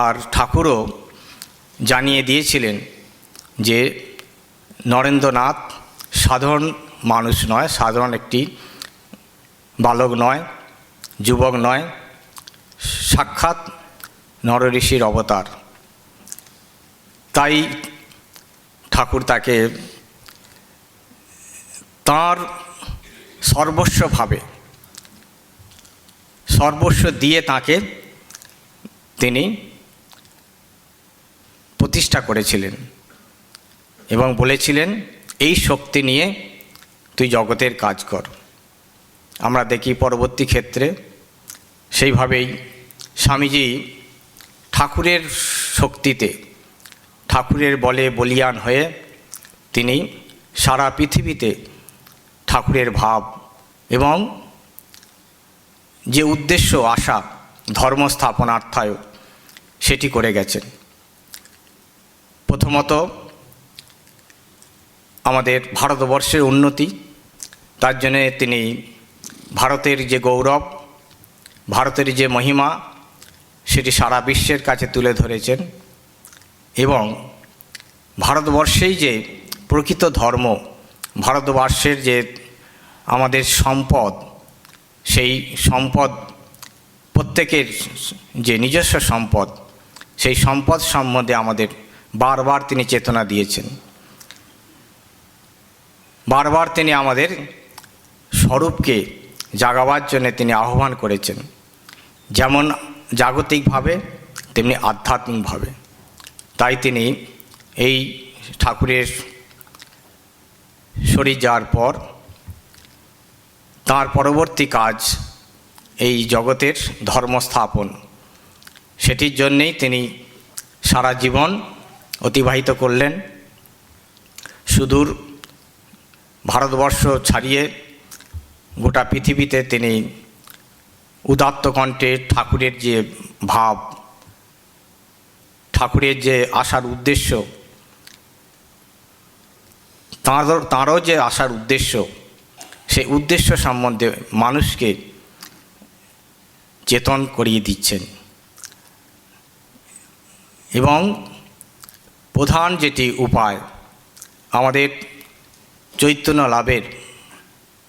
আর ঠাকুরও জানিয়ে দিয়েছিলেন যে নরেন্দ্রনাথ সাধারণ মানুষ নয়, সাধারণ একটি বালক নয়, যুবক নয়, সাক্ষাৎ নরঋষির অবতার। তাই ঠাকুর তাকে তাঁর সর্বস্বভাবে, সর্বস্ব দিয়ে তাকে তিনি প্রতিষ্ঠা করেছিলেন এবং বলেছিলেন, এই শক্তি নিয়ে তুই জগতের কাজ কর। আমরা দেখি পরবর্তী ক্ষেত্রে সেইভাবেই স্বামীজি ঠাকুরের শক্তিতে, ঠাকুরের বলে বলীয়ান হয়ে তিনি সারা পৃথিবীতে ঠাকুরের ভাব এবং যে উদ্দেশ্য আশা ধর্ম স্থাপনার্থায় সেটি করে গেছেন। প্রথমত আমাদের ভারতবর্ষের উন্নতি, তার জন্যে তিনি ভারতের যে গৌরব, ভারতের যে মহিমা সেটি সারা বিশ্বের কাছে তুলে ধরেছেন এবং ভারতবর্ষেই যে প্রকৃত ধর্ম, ভারতবর্ষের যে আমাদের সম্পদ, সেই সম্পদ প্রত্যেকের যে নিজস্ব সম্পদ, সেই সম্পদ সম্বন্ধে আমাদের বারবার তিনি চেতনা দিয়েছেন। বারবার তিনি আমাদের স্বরূপকে জাগাবার জন্য তিনি আহ্বান করেছেন, যেমন জাগতিকভাবে তেমনি আধ্যাত্মিকভাবে। তাই তিনি এই ঠাকুরের শরীর যাওয়ার পর তার পরবর্তী কাজ এই জগতের ধর্ম স্থাপন, সেটির জন্যেই তিনি সারা জীবন অতিবাহিত করলেন। সুদূর ভারতবর্ষ ছাড়িয়ে গোটা পৃথিবীতে তিনি উদাত্ত কণ্ঠে ঠাকুরের যে ভাব, ঠাকুরের যে আসার উদ্দেশ্য তাঁরও যে আসার উদ্দেশ্য, সেই উদ্দেশ্য সম্বন্ধে মানুষকে চেতন করিয়ে দিচ্ছেন। এবং প্রধান যেটি উপায় আমাদের চৈতন্য লাভের,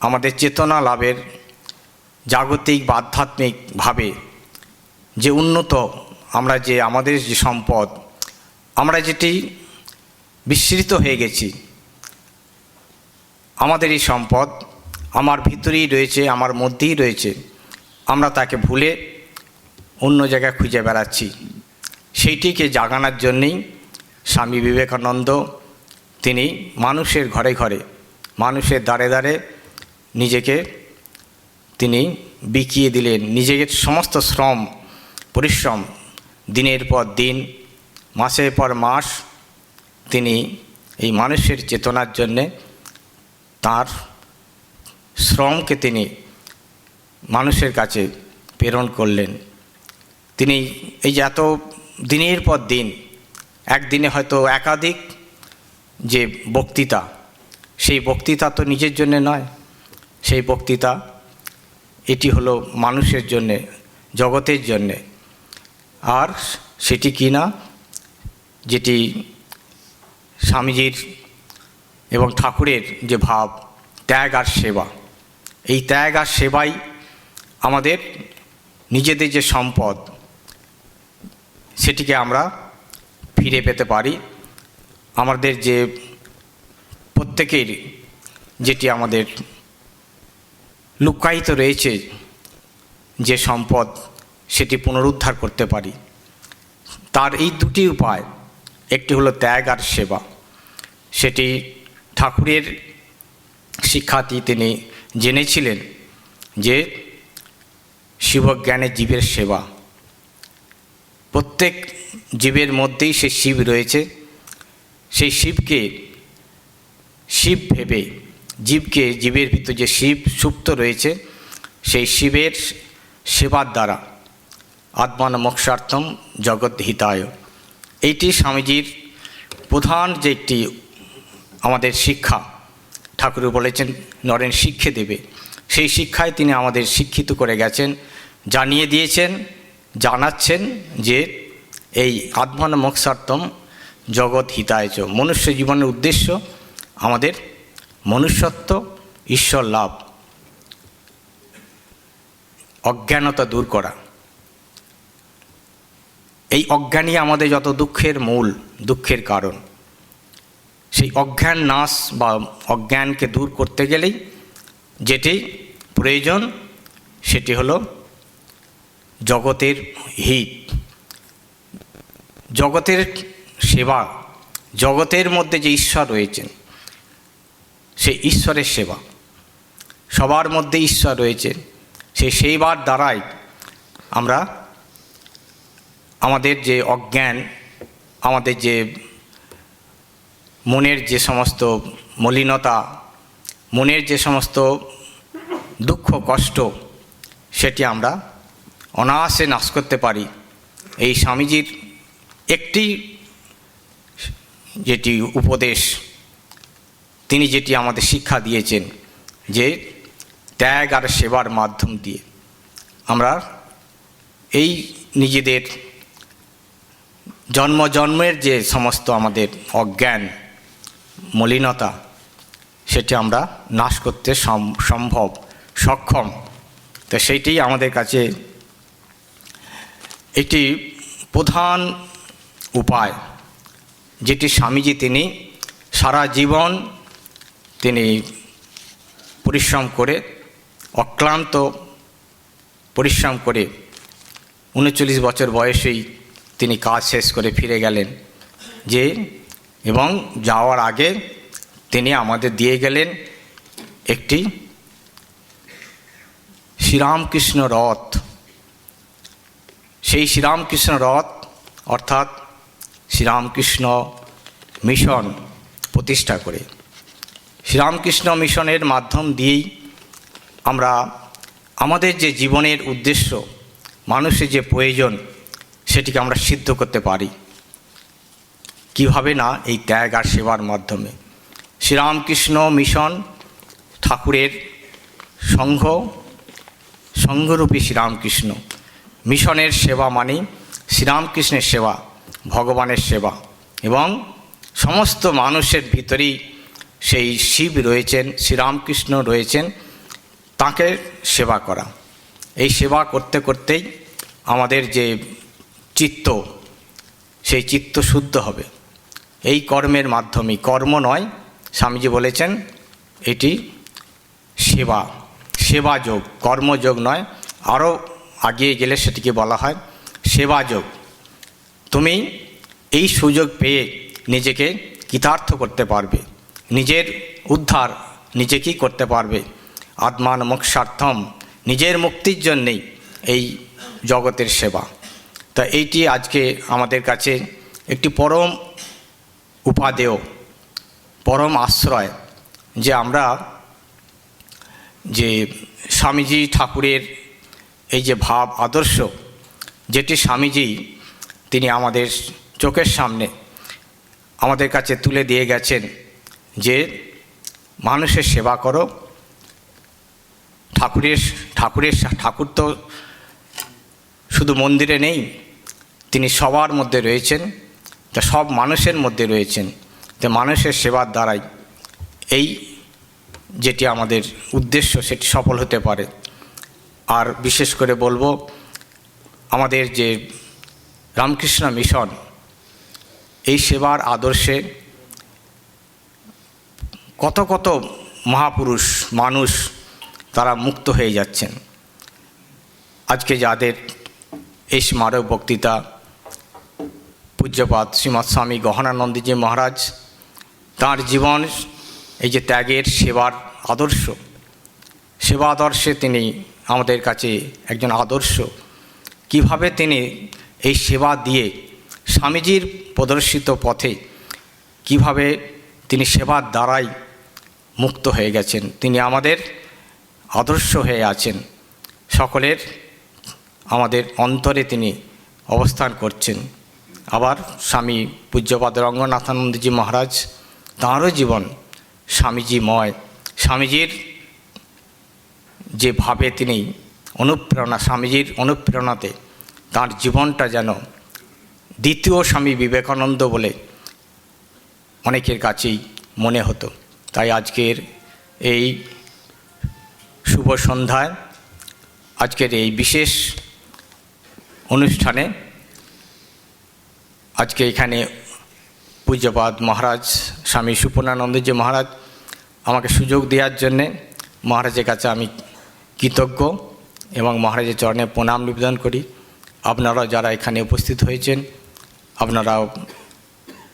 আমাদের চেতনা লাভের, জাগতিক বা আধ্যাত্মিকভাবে যে উন্নত আমরা যে আমাদের যে সম্পদ, আমরা যেটি বিস্মৃত হয়ে গেছি, আমাদের এই সম্পদ আমার ভিতরেই রয়েছে, আমার মধ্যেই রয়েছে, আমরা তাকে ভুলে অন্য জায়গায় খুঁজে বেড়াচ্ছি। সেইটিকে জাগানোর জন্যেই স্বামী বিবেকানন্দ তিনি মানুষের ঘরে ঘরে, মানুষের দ্বারে দ্বারে নিজেকে তিনি বিকিয়ে দিলেন। নিজের সমস্ত শ্রম পরিশ্রম দিনের পর দিন, মাসের পর মাস তিনি এই মানুষের চেতনার জন্যে তার শ্রমকে তিনি মানুষের কাছে প্রেরণ করলেন। তিনি এই যে এত দিনের পর দিন, একদিনে হয়তো একাধিক যে বক্তৃতা, সেই বক্তৃতা তো নিজের জন্যে নয়, সেই বক্তৃতা এটি হলো মানুষের জন্যে, জগতের জন্যে। আর সেটি কি না, যেটি স্বামীজির এবং ঠাকুরের যে ভাব, ত্যাগ আর সেবা, এই ত্যাগ আর সেবাই আমাদের নিজেদের যে সম্পদ সেটিকে আমরা ফিরে পেতে পারি। আমাদের যে প্রত্যেকের যেটি আমাদের লুকায়িত রয়েছে যে সম্পদ, সেটি পুনরুদ্ধার করতে পারি। তার এই দুটি উপায়, একটি হলো ত্যাগ আর সেবা। সেটি ঠাকুরের শিক্ষাটি তিনি জেনেছিলেন যে শিবজ্ঞানে জীবের সেবা। প্রত্যেক জীবের মধ্যেই সে শিব রয়েছে, সেই শিবকে শিব ভেবে, জীবকে, জীবের ভিতর যে শিব সুপ্ত রয়েছে, সেই শিবের সেবার দ্বারা আত্মান মোক্ষার্থম জগৎ হিতায়, এইটি স্বামীজির প্রধান যে একটি আমাদের শিক্ষা। ঠাকুর বলেছেন নরেন শিক্ষা দেবে, সেই শিক্ষায় তিনি আমাদের শিক্ষিত করে গেছেন, জানিয়ে দিয়েছেন, জানাচ্ছেন যে এই আত্মান মোক্ষার্থম জগৎ হিতায়চ, মনুষ্য জীবনের উদ্দেশ্য আমাদের মনুষ্যত্ব, ঈশ্বর লাভ, অজ্ঞানতা দূর করা। এই অজ্ঞানই আমাদের যত দুঃখের মূল, দুঃখের কারণ। সেই অজ্ঞান নাশ বা অজ্ঞানকে দূর করতে গেলেই যেটি প্রয়োজন সেটি হলো জগতের হিত, জগতের সেবা, জগতের মধ্যে যে ঈশ্বর রয়েছেন সেই ঈশ্বরের সেবা। সবার মধ্যে ঈশ্বর রয়েছে, সেই সেবার দ্বারাই আমরা আমাদের যে অজ্ঞান, আমাদের যে মনের যে সমস্ত মলিনতা, মনের যে সমস্ত দুঃখ কষ্ট, সেটি আমরা অনায়াসে নাশ করতে পারি। এই স্বামীজির একটি যেটি উপদেশ, তিনি যেটি আমাদের শিক্ষা দিয়েছেন যে ত্যাগ আর সেবার মাধ্যম দিয়ে আমরা এই নিজেদের জন্ম জন্মের যে সমস্ত আমাদের অজ্ঞান মলিনতা, সেটি আমরা নাশ করতে সম্ভব, সক্ষম। তো সেইটি আমাদের কাছে একটি প্রধান উপায়, যেটি স্বামীজি তিনি সারা জীবন তিনি পরিশ্রম করে, অক্লান্ত পরিশ্রম করে 39 বছর বয়সেই তিনি কাজ শেষ করে ফিরে গেলেন। যে এবং যাওয়ার আগে তিনি আমাদের দিয়ে গেলেন একটি শ্রীরামকৃষ্ণ রথ। সেই শ্রীরামকৃষ্ণ রথ অর্থাৎ শ্রীরামকৃষ্ণ মিশন প্রতিষ্ঠা করে, শ্রীরামকৃষ্ণ মিশনের মাধ্যম দিয়েই আমরা আমাদের যে জীবনের উদ্দেশ্য, মানুষের যে প্রয়োজন, সেটিকে আমরা সিদ্ধ করতে পারি। কিভাবে না, এই ত্যাগ আর সেবার মাধ্যমে। শ্রীরামকৃষ্ণ মিশন ঠাকুরের সংঘরূপী শ্রীরামকৃষ্ণ মিশনের সেবা মানে শ্রীরামকৃষ্ণের সেবা, ভগবানের সেবা, এবং সমস্ত মানুষের ভিতরেই সেই শিব রয়েছেন, শ্রীরামকৃষ্ণ রয়েছেন, তাকে সেবা করা। এই সেবা করতে করতেই আমাদের যে চিত্ত, সেই চিত্ত শুদ্ধ হবে এই কর্মের মাধ্যমে। কর্ম নয়, স্বামীজি বলেছেন এটি সেবা, সেবাযোগ, কর্মযোগ নয়, আরও আগিয়ে গেলে সেটিকে বলা হয় সেবাযোগ। তুমি এই সুযোগ পেয়ে নিজেকে কৃতার্থ করতে পারবে, নিজের উদ্ধার নিজেকেই করতে পারবে। আত্মান মোক্ষার্থম, নিজের মুক্তির জন্যেই এই জগতের সেবা। তা এইটি আজকে আমাদের কাছে একটি পরম উপাদেয়, পরম আশ্রয়, যে আমরা যে স্বামীজি ঠাকুরের এই যে ভাব আদর্শ, যেটি স্বামীজি তিনি আমাদের চোখের সামনে আমাদের কাছে তুলে দিয়ে গেছেন, যে মানুষের সেবা করো। ঠাকুর তো শুধু মন্দিরে নেই, তিনি সবার মধ্যে রয়েছেন, তা সব মানুষের মধ্যে রয়েছেন। তো মানুষের সেবার দ্বারাই এই যেটি আমাদের উদ্দেশ্য সেটি সফল হতে পারে। আর বিশেষ করে বলবো, আমাদের যে রামকৃষ্ণ মিশন, এই সেবার আদর্শে কত কত মহাপুরুষ মানুষ তারা মুক্ত হয়ে যাচ্ছেন। আজকে যাদের এই স্মারক বক্তৃতা পূজ্যপাদ শ্রীমৎ স্বামী গহনানন্দজি মহারাজ, তাঁর জীবন এই যে ত্যাগের সেবার আদর্শ, সেবা আদর্শে তিনি আমাদের কাছে একজন আদর্শ। কিভাবে তিনি এই সেবা দিয়ে স্বামীজির প্রদর্শিত পথে কিভাবে তিনি সেবার দ্বারাই মুক্ত হয়ে গেছেন, তিনি আমাদের আদর্শ হয়ে আছেন। সকলের আমাদের অন্তরে তিনি অবস্থান করছেন। আবার স্বামী পূজ্যপাদ রঙ্গনাথানন্দজি মহারাজ, তাঁরও জীবন স্বামীজিময়। স্বামীজির যে ভাবে তিনি অনুপ্রেরণা, স্বামীজির অনুপ্রেরণাতে তাঁর জীবনটা যেন দ্বিতীয় স্বামী বিবেকানন্দ বলে অনেকের কাছেই মনে হতো। তাই আজকের এই শুভ সন্ধ্যায়, আজকের এই বিশেষ অনুষ্ঠানে, আজকে এখানে পূজ্যপাদ মহারাজ স্বামী সুপর্ণানন্দজি মহারাজ আমাকে সুযোগ দেওয়ার জন্যে মহারাজের কাছে আমি কৃতজ্ঞ এবং মহারাজের চরণে প্রণাম নিবেদন করি। আপনারা যারা এখানে উপস্থিত হয়েছেন, আপনারাও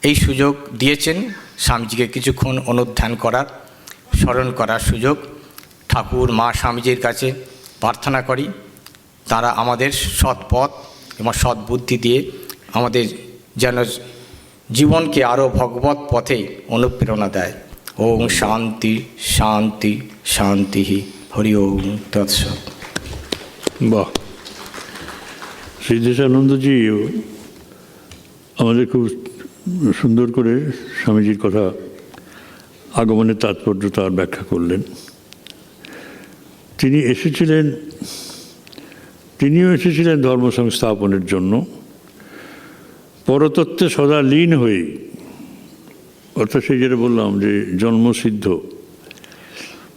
এই সুযোগ দিয়েছেন স্বামীজিকে কিছুক্ষণ অনুধ্যান করার, স্মরণ করার সুযোগ। ঠাকুর মা স্বামীজির কাছে প্রার্থনা করি তারা আমাদের সৎ পথ এবং সৎ বুদ্ধি দিয়ে আমাদের যেন জীবনকে আরও ভগবত পথে অনুপ্রেরণা দেয়। ওম শান্তি শান্তি শান্তি, হরি ওম তৎসৎ। বাহ, শ্রীদেশানন্দজি আমাদের খুব সুন্দর করে স্বামীজির কথা, আগমনের তাৎপর্য তার ব্যাখ্যা করলেন। তিনিও এসেছিলেন ধর্ম সংস্থাপনের জন্য, পরতত্ত্বে সদা লীন হয়ে, অর্থাৎ সেই যেটা বললাম যে জন্মসিদ্ধ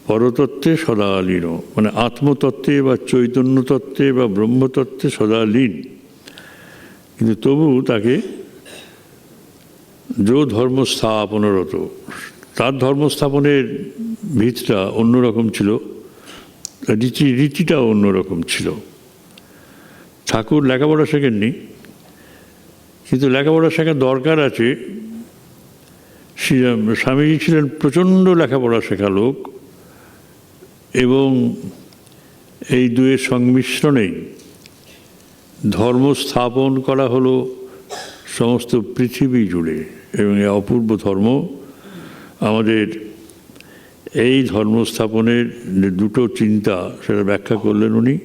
পরতত্ত্বে সদা লীন, মানে আত্মতত্ত্বে বা চৈতন্য তত্ত্বে বা ব্রহ্মতত্ত্বে সদা লীন। কিন্তু তবু তাকে যে ধর্মস্থাপনরত, তার ধর্মস্থাপনের ভিতটা অন্যরকম ছিল, রীতিটাও অন্যরকম ছিল। ঠাকুর লেখাপড়া শেখেননি, কিন্তু লেখাপড়া শেখার দরকার আছে। স্বামীজি ছিলেন প্রচণ্ড লেখাপড়া শেখা লোক, এবং এই দুয়ের সংমিশ্রণেই ধর্ম স্থাপন করা হলো সমস্ত পৃথিবী জুড়ে। এবং এই অপূর্ব ধর্ম, আমাদের এই ধর্ম স্থাপনের যে দুটো চিন্তা, সেটা ব্যাখ্যা করলেন উনি।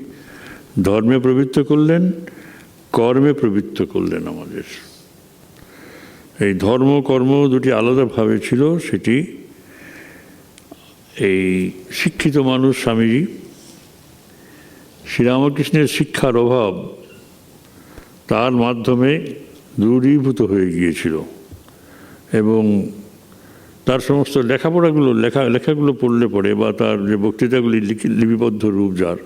ধর্মে প্রবৃত্ত করলেন, কর্মে প্রবৃত্ত করলেন আমাদের। এই ধর্ম কর্ম দুটি আলাদাভাবে ছিল, সেটি এই শিক্ষিত মানুষ স্বামীজি, শ্রীরামকৃষ্ণের শিক্ষার অভাব তার মাধ্যমে দূরীভূত হয়ে গিয়েছিল এবং তার সমস্ত লেখাগুলো পড়লে পরে বা তার যে বক্তৃতাগুলি লিপিবদ্ধ রূপ যার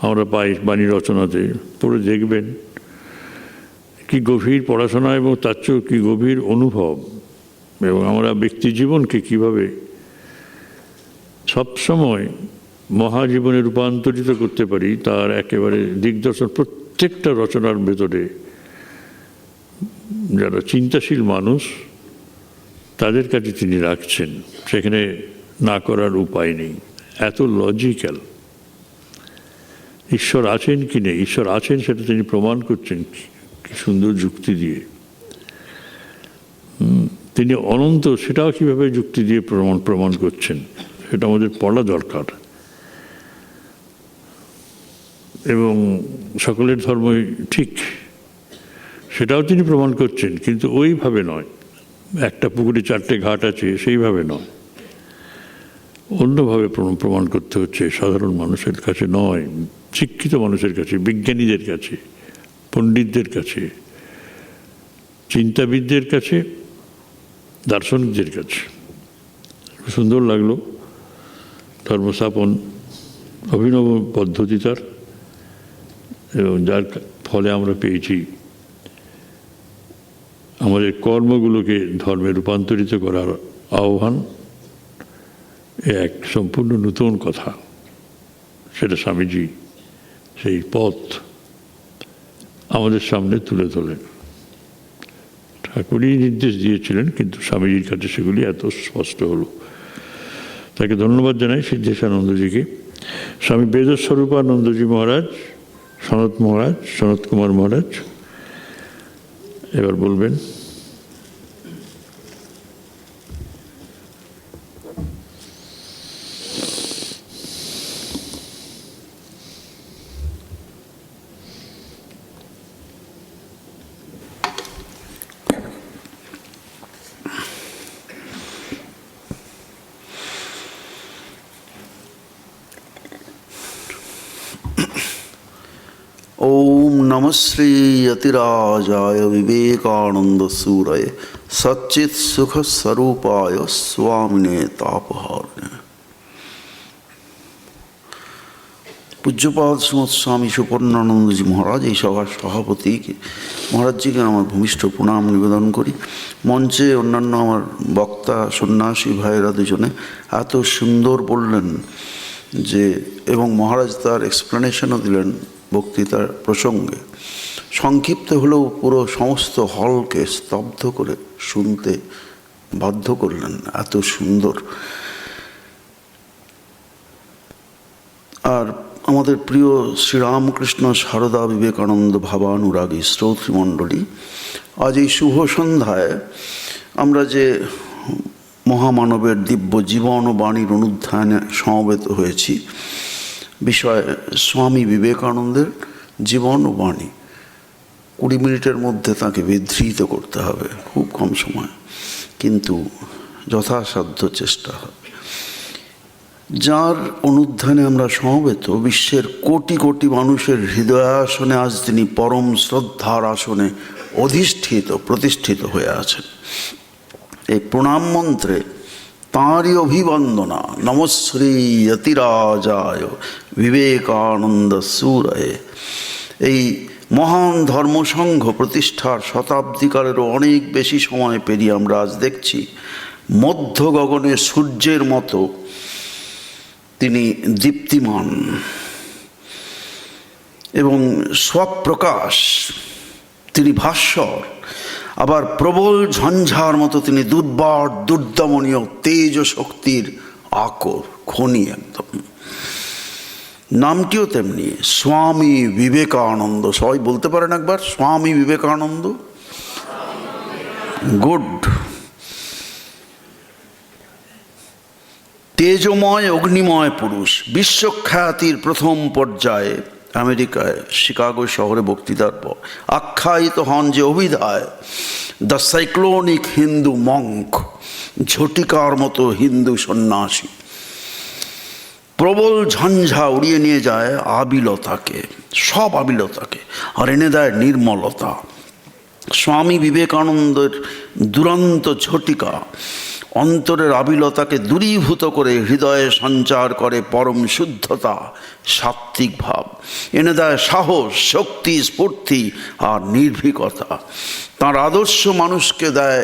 আমরা পাই বাণী রচনাতে, পড়ে দেখবেন কি গভীর পড়াশোনা এবং তার চেয়েও কি গভীর অনুভব, এবং আমরা ব্যক্তি জীবনকে কীভাবে সবসময় মহাজীবনে রূপান্তরিত করতে পারি তার একেবারে দিগদর্শন প্রত্যেকটা রচনার ভেতরে যারা চিন্তাশীল মানুষ তাদের কাছে তিনি রাখছেন, সেখানে না করার উপায় নেই। এত লজিক্যাল। ঈশ্বর আছেন কি নেই, ঈশ্বর আছেন সেটা তিনি প্রমাণ করছেন কি সুন্দর যুক্তি দিয়ে। তিনি অনন্ত সেটাও কীভাবে যুক্তি দিয়ে প্রমাণ করছেন, সেটা আমাদের পড়া দরকার। এবং সকলের ধর্মই ঠিক সেটাও তিনি প্রমাণ করছেন, কিন্তু ওইভাবে নয়, একটা পুকুরে 4টে ঘাট আছে সেইভাবে নয়, অন্যভাবে প্রমাণ করতে হচ্ছে। সাধারণ মানুষের কাছে নয়, শিক্ষিত মানুষের কাছে, বিজ্ঞানীদের কাছে, পণ্ডিতদের কাছে, চিন্তাবিদদের কাছে, দার্শনিকদের কাছে। সুন্দর লাগলো ধর্মস্থাপন, অভিনব পদ্ধতি তার, এবং যার ফলে আমরা পেয়েছি আমাদের কর্মগুলোকে ধর্মে রূপান্তরিত করার আহ্বান। এক সম্পূর্ণ নতুন কথা, সেটা স্বামীজি সেই পথ আমাদের সামনে তুলে ধরলেন। ঠাকুরই নির্দেশ দিয়েছিলেন, কিন্তু স্বামীজির কাছে সেগুলি এত স্পষ্ট হলো। তাকে ধন্যবাদ জানাই সিদ্ধেশানন্দজিকে, স্বামী বেদস্বরূপানন্দজি মহারাজ, সনত কুমার মহারাজ এবার বলবেন। ओम नमः श्री यतिराजाय विवेकानंद सूरये सच्चित सुख स्वरूपाय स्वामिने तापहारिणे। पूज्यपाद श्रीमद स्वामी सुपर्णानंद जी महाराज এই সভার সভাপতি মহারাজজিকে আমার ভূমিষ্ঠ প্রণাম নিবেদন করি। মঞ্চে অন্যান্য আমার বক্তা সন্ন্যাসী ভাইয়েরা দুজনে এত সুন্দর বললেন যে, এবং মহারাজ তার এক্সপ্লেনেশনও দিলেন বক্তৃতার প্রসঙ্গে। সংক্ষিপ্ত হলেও পুরো সমস্ত হলকে স্তব্ধ করে শুনতে বাধ্য করলেন, এত সুন্দর। আর আমাদের প্রিয় শ্রীরামকৃষ্ণ সারদা বিবেকানন্দ ভাবানুরাগী শ্রোতৃমণ্ডলী, আজ এই শুভ সন্ধ্যায় আমরা যে মহামানবের দিব্য জীবন ও বাণীর অনুধ্যানে সমবেত হয়েছি, বিষয় স্বামী বিবেকানন্দের জীবন ও বাণী। 20 মিনিটের মধ্যে তাকে বিধৃত করতে হবে, খুব কম সময়, কিন্তু যথাসাধ্য চেষ্টা হবে। যার অনুধ্যানে আমরা সমবেত, বিশ্বের কোটি কোটি মানুষের হৃদয়াসনে আজ তিনি পরম শ্রদ্ধার আসনে প্রতিষ্ঠিত হয়ে আছেন। এই প্রণাম মন্ত্রে তাঁরই অভিবন্দনা, নমশ্রী যতিরাজায় বিবেকানন্দ সুরয়ে। এই মহান ধর্মসংঘ প্রতিষ্ঠার শতাব্দীকালেরও অনেক বেশি সময় পেরিয়ে আমরা আজ দেখছি মধ্য গগনে সূর্যের মতো তিনি দীপ্তিমান এবং স্বপ্রকাশ, তিনি ভাস্বর। আবার প্রবল ঝঞ্ঝার মতো তিনি দুর্দমনীয় তেজ শক্তির আকর, খনি একদম। নামটিও তেমনি, স্বামী বিবেকানন্দ। সবাই বলতে পারেন একবার, স্বামী বিবেকানন্দ। গুড। তেজময় অগ্নিময় পুরুষ, বিশ্বখ্যাতির প্রথম পর্যায়ে আমেরিকায় শিকাগো শহরে বক্তৃতার পর আখ্যায়িত হন যে অভিধায় দ্য সাইক্লোনিক হিন্দু মঙ্ক, ঝটিকার মতো হিন্দু সন্ন্যাসী। প্রবল ঝঞ্ঝা উড়িয়ে নিয়ে যায় আবিলতাকে, সব আবিলতাকে, আর এনে দেয় নির্মলতা। স্বামী বিবেকানন্দের দুরন্ত ঝটিকা অন্তরের আবিলতাকে দূরীভূত করে হৃদয়ে সঞ্চার করে পরম শুদ্ধতা, সাত্ত্বিক ভাব, এনে দেয় সাহস, শক্তি, স্ফূর্তি আর নির্ভীকতা। তাঁর আদর্শ মানুষকে দেয়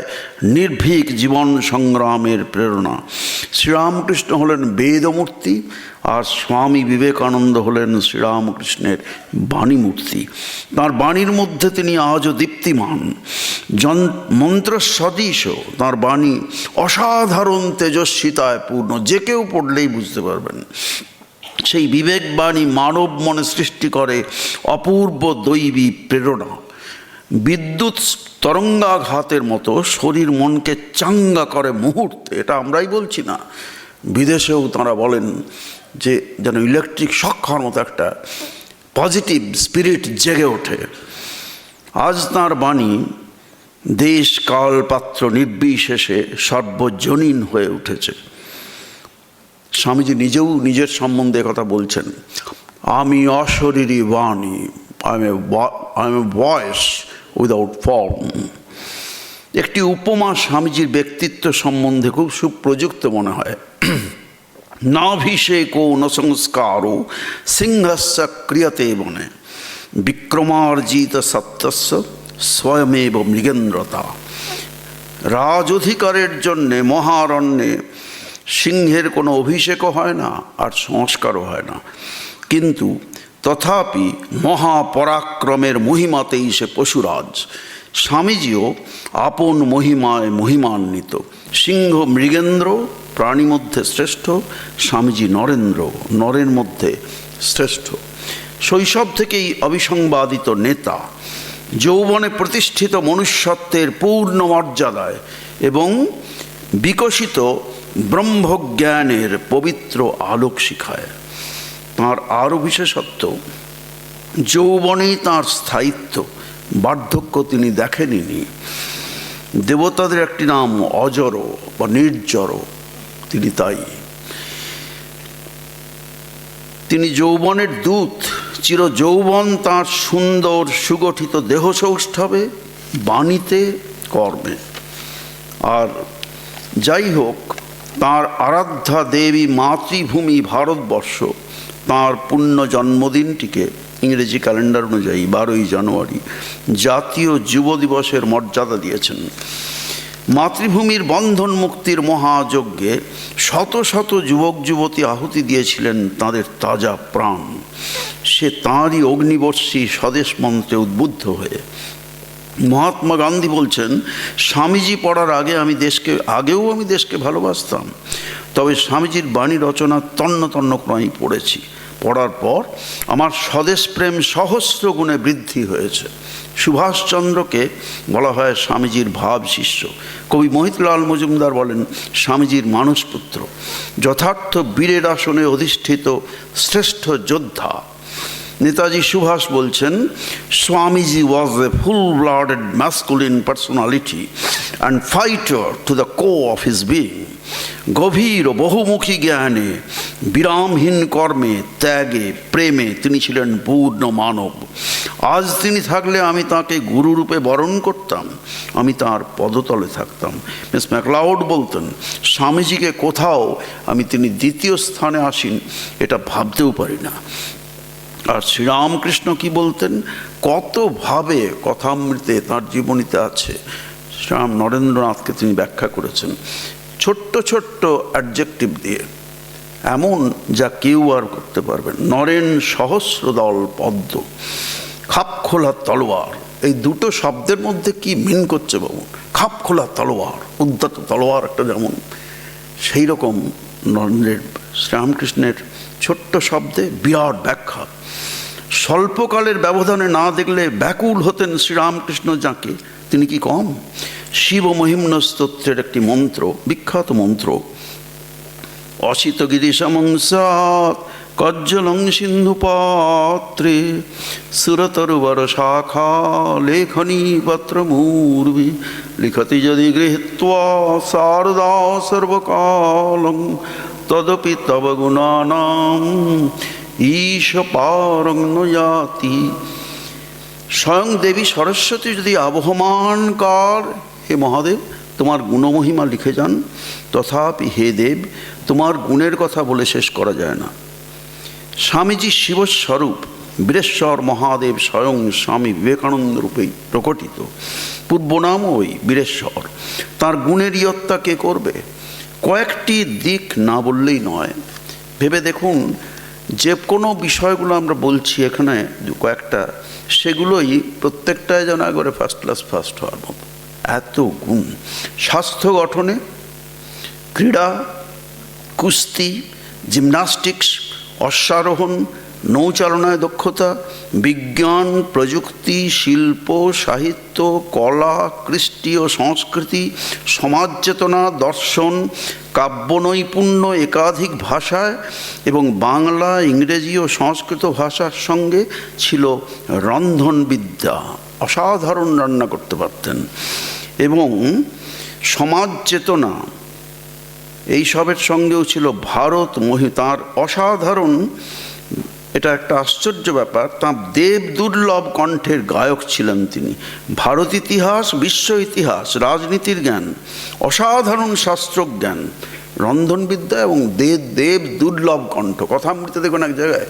নির্ভীক জীবন সংগ্রামের প্রেরণা। শ্রীরামকৃষ্ণ হলেন বেদমূর্তি, আর স্বামী বিবেকানন্দ হলেন শ্রীরামকৃষ্ণের বাণীমূর্তি। তাঁর বাণীর মধ্যে তিনি আজও দীপ্তিমান, মন্ত্র সদৃশ। তাঁর বাণী অসাধারণ তেজস্বিতায় পূর্ণ, যে কেউ পড়লেই বুঝতে পারবেন। সেই বিবেকবাণী মানব মনে সৃষ্টি করে অপূর্ব দৈবী প্রেরণা। বিদ্যুৎ তরঙ্গাঘাতের মতো শরীর মনকে চাঙ্গা করে মুহূর্তে। এটা আমরাই বলছি না, বিদেশেও তাঁরা বলেন যে যেন ইলেকট্রিক শক খাওয়ার মতো একটা পজিটিভ স্পিরিট জেগে ওঠে। আজ তাঁর বাণী দেশ কাল পাত্র নির্বিশেষে সর্বজনীন হয়ে উঠেছে। স্বামীজি নিজেও নিজের সম্বন্ধে কথা বলছেন, আমি অশরীরী বাণী, I M A voice without form. একটি উপমা স্বামীজির ব্যক্তিত্ব সম্বন্ধে খুব সুপ্রযুক্ত মনে হয়। নাভিষেকো ন সংস্কারো সিংহস্য ক্রিয়তে বনে, বিক্রমার্জিত সত্যস্য স্বয়মেব মৃগেন্দ্রতা। রাজ অধিকারের জন্যে মহারণ্যে সিংহের কোনো অভিষেকও হয় না, আর সংস্কারও হয় না, কিন্তু তথাপি মহাপরাক্রমের মহিমাতেই সে পশুরাজ। স্বামীজিও আপন মহিমায় মহিমান্বিত। সিংহ মৃগেন্দ্র প্রাণী মধ্যে শ্রেষ্ঠ, স্বামীজি নরেন্দ্র নরের মধ্যে শ্রেষ্ঠ। শৈশব থেকেই অবিসংবাদিত নেতা, যৌবনে প্রতিষ্ঠিত মনুষ্যত্বের পূর্ণ মর্যাদায় এবং বিকশিত ব্রহ্মজ্ঞানের পবিত্র আলোক শিখায়। তাঁর আরও বিশেষত্ব, যৌবনেই তাঁর স্থায়িত্ব, বার্ধক্য তিনি দেখেননি। দেবতাদের একটি নাম অজর বা নির্জর, তিনি তাই। তিনি যৌবনের দূত, চির যৌবন তাঁর সুন্দর সুগঠিত দেহ সৌষ্ঠবে, বাণীতে, কর্মে। আর যাই হোক, তাঁর আরাধ্যা দেবী মাতৃভূমি ভারতবর্ষ তাঁর পুণ্য জন্মদিনটিকে ইংরেজি ক্যালেন্ডার অনুযায়ী 12ই জানুয়ারি জাতীয় যুব দিবসের মর্যাদা দিয়েছেন। মাতৃভূমির বন্ধন মুক্তির মহাযজ্ঞে শত শত যুবক যুবতী আহুতি দিয়েছিলেন তাঁদের তাজা প্রাণ। সে তাঁরই অগ্নিবর্ষী স্বদেশ মন্ত্রে উদ্বুদ্ধ হয়ে। মহাত্মা গান্ধী বলছেন, স্বামীজি পড়ার আগে আমি দেশকে ভালোবাসতাম, তবে স্বামীজির বাণী রচনা তন্ন তন্ন ক্রমেই পড়েছি। পড়ার পর আমার স্বদেশ প্রেম সহস্র গুণে বৃদ্ধি হয়েছে। সুভাষচন্দ্রকে বলা হয় স্বামীজির ভাব শিষ্য। কবি মোহিতলাল মজুমদার বলেন স্বামীজির মানসপুত্র, যথার্থ বীরের আসনে অধিষ্ঠিত শ্রেষ্ঠ যোদ্ধা। নেতাজি সুভাষ বলছেন, Swamiji was a full blooded masculine personality and fighter to the core of his being. গভীর ও বহুমুখী জ্ঞানে, বিরামহীন কর্মে, ত্যাগে, প্রেমে তিনি ছিলেন পূর্ণ মানব। আজ তিনি থাকলে আমি তাঁকে গুরুরূপে বরণ করতাম, আমি তাঁর পদতলে থাকতাম। মিস ম্যাকলাউড বলতেন, স্বামীজিকে কোথাও তিনি দ্বিতীয় স্থানে আসেন এটা ভাবতেও পারি না। আর শ্রীরামকৃষ্ণ কি বলতেন, কতভাবে কথামৃতে তাঁর জীবনীতে আছে। শ্রীরাম নরেন্দ্রনাথকে তিনি ব্যাখ্যা করেছেন ছোট্ট ছোট্ট অ্যাডজেক্টিভ দিয়ে, এমন যা কেউ আর করতে পারবেন। নরেন সহস্রদল পদ্ম, খাপখোলা তলোয়ার, এই দুটো শব্দের মধ্যে কি মিন করছে বাবু? খাপখোলা তলোয়ার, উদ্ধত তলোয়ার একটা, যেমন সেই রকম নরেন্দ্রের শ্রীরামকৃষ্ণের ছোট্ট শব্দে বিরাট ব্যাখ্যা। স্বল্পকালের ব্যবধানে না দেখলে ব্যাকুল হতেন শ্রীরামকৃষ্ণ যাকে, তিনি কি কম? শিব মহিম্ন স্তোত্রের একটি মন্ত্র, বিখ্যাত মন্ত্র, অসিত গিরিশমংসাৎ কজ্জলং সিন্ধু পাত্রে সুরতরুবর শাখা লেখনী পত্র মূর্বি লিখতি যদি গৃহীত্বা শারদা সর্বকালং তদপি তব গুণানাম ঈশ পারং ন যাতি। স্বয়ং দেবী সরস্বতী যদি আবহমানকার, হে মহাদেব তোমার গুণমহিমা লিখে যান, তথাপি হে দেব তোমার গুণের কথা বলে শেষ করা যায় না। স্বামীজি শিবস্বরূপ বীরেশ্বর মহাদেব স্বয়ং স্বামী বিবেকানন্দ রূপেই প্রকটিত, পূর্বনাম ওই বীরেশ্বর। তাঁর গুণের ইয়ত্তা কে করবে? কয়েকটি দিক না বললেই নয়, ভেবে দেখুন যে কোনো বিষয়গুলো আমরা বলছি এখানে কয়েকটা, সেগুলোই প্রত্যেকটাই যেন একবারে ফার্স্ট ক্লাস ফার্স্ট হওয়ার মতো, এত গুণ। স্বাস্থ্য গঠনে, ক্রীড়া, কুস্তি, জিমন্যাস্টিক্স, অশ্বারোহণ, নৌচালনায় দক্ষতা, বিজ্ঞান, প্রযুক্তি, শিল্প, সাহিত্য, কলা, কৃষ্টি ও সংস্কৃতি, সমাজ চেতনা, দর্শন, কাব্যনৈপুণ্য একাধিক ভাষায় এবং বাংলা, ইংরেজি ও সংস্কৃত ভাষার সঙ্গে ছিল রন্ধনবিদ্যা, অসাধারণ রান্না করতে পারতেন, এবং সমাজ চেতনা এইসবের সঙ্গেও ছিল ভারত তাঁর অসাধারণ। এটা একটা আশ্চর্য ব্যাপার, তাঁর দেব দুর্লভ কণ্ঠের গায়ক ছিলেন তিনি। ভারত ইতিহাস, বিশ্ব ইতিহাস, রাজনীতির জ্ঞান, অসাধারণ শাস্ত্রজ্ঞান, রন্ধনবিদ্যা এবং দেব দুর্লভ কণ্ঠ। কথামৃতে দেখুন এক জায়গায়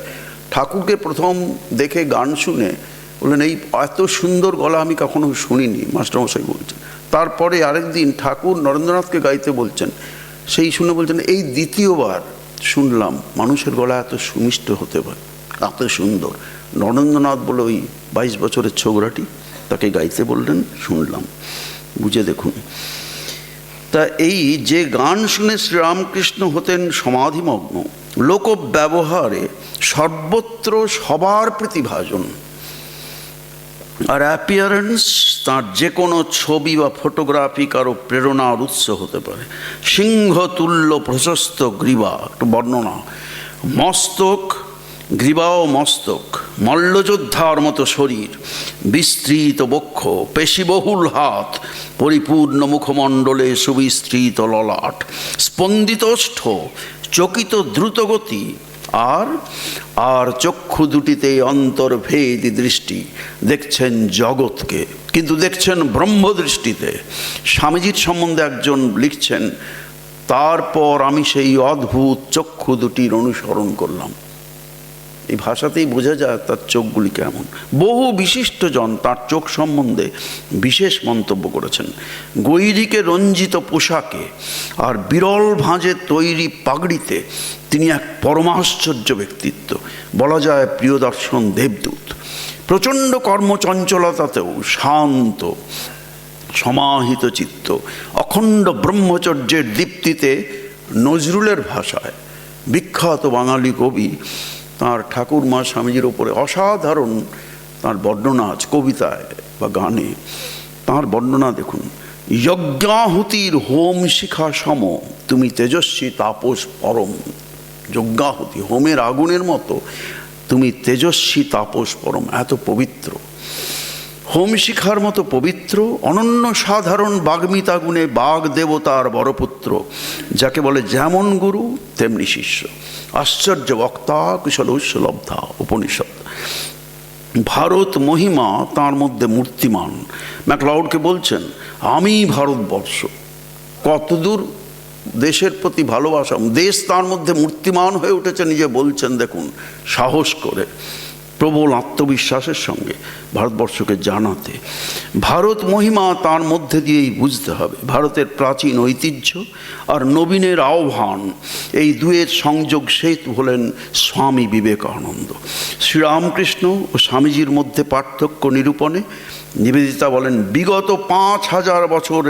ঠাকুরকে প্রথম দেখে গান শুনে বললেন এই এত সুন্দর গলা আমি কখনো শুনিনি, মাস্টারমশাই বলছেন। তারপরে আরেকদিন ঠাকুর নরেন্দ্রনাথকে গাইতে বলছেন, সেই শুনে বলছেন এই দ্বিতীয়বার শুনলাম মানুষের গলা এত সুমিষ্ট হতে পারে, এত সুন্দর। নরেন্দ্রনাথ বলে ওই 22 বছরের ছোকরাটি, তাকে গাইতে বললেন, শুনলাম, বুঝে দেখুন। তা এই যে গান শুনে শ্রীরামকৃষ্ণ হতেন সমাধিমগ্ন, লোক ব্যবহারে সর্বত্র সবার প্রতিভাজন, আর অ্যাপিয়ারেন্স তাঁর যে কোনো ছবি বা ফটোগ্রাফি কারো প্রেরণার উৎস হতে পারে। সিংহতুল্য প্রশস্ত গ্রীবা, একটু বর্ণনা, মস্তক, গ্রীবা ও মস্তক, মল্লযোদ্ধার মতো শরীর, বিস্তৃত বক্ষ, পেশিবহুল হাত, পরিপূর্ণ মুখমণ্ডলে সুবিস্তৃত ললাট, স্পন্দিত ওষ্ঠ, চকিত দ্রুতগতি, আর চক্ষু দুটিতে অন্তর্ভেদী দৃষ্টি, দেখছেন জগৎকে কিন্তু দেখছেন ব্রহ্মদৃষ্টিতে। স্বামীজির সম্বন্ধে একজন লিখছেন, তারপর আমি সেই অদ্ভুত চক্ষু দুটির অনুসরণ করলাম। এই ভাষাতেই বোঝা যায় তার চোখগুলি কেমন। বহু বিশিষ্টজন তার চোখ সম্বন্ধে বিশেষ মন্তব্য করেছেন। গৈরিকে রঞ্জিত পোশাকে আর বিরল ভাঁজে তৈরি পাগড়িতে তিনি এক পরমাশ্চর্য ব্যক্তিত্ব, বলা যায় প্রিয়দর্শন দেবদূত। প্রচণ্ড কর্মচঞ্চলতাতেও শান্ত, সমাহিত চিত্ত, অখণ্ড ব্রহ্মচর্যের দীপ্তিতে নজরুলের ভাষায় বিখ্যাত বাঙালি কবি তাঁর ঠাকুরমা স্বামীজির ওপরে অসাধারণ তাঁর বর্ণনা আছে কবিতায় বা গানে। তাঁর বর্ণনা দেখুন, যজ্ঞাহুতির হোম শিখা সম তুমি তেজস্বী তাপস পরম। যজ্ঞাহুতি হোমের আগুনের মতো তুমি তেজস্বী তাপস পরম, এত পবিত্র। হোম শিখার মতো পবিত্র, অনন্য সাধারণ বাগ্মিতা গুণে বাগ দেবতার বরপুত্র, যাকে বলে যেমন গুরু তেমনি শিষ্য। আশ্চর্য বক্তা, কুশলৌশলব্ধা উপনিষদ। ভারত মহিমা তার মধ্যে মূর্তিমান। ম্যাকলাউডকে বলছেন, আমি ভারতবর্ষ। কতদূর দেশের প্রতি ভালোবাসা, দেশ তার মধ্যে মূর্তিমান হয়ে উঠেছে, নিজে বলছেন দেখুন, সাহস করে, প্রবল আত্মবিশ্বাসের সঙ্গে ভারতবর্ষকে জানাতে। ভারত মহিমা তার মধ্যে দিয়েই বুঝতে হবে। ভারতের প্রাচীন ঐতিহ্য আর নবীনের আহ্বান, এই দুয়ের সংযোগ সেতু হলেন স্বামী বিবেকানন্দ। শ্রীরামকৃষ্ণ ও স্বামীজির মধ্যে পার্থক্য নিরূপণে নিবেদিতা বলেন, বিগত 5000 বছর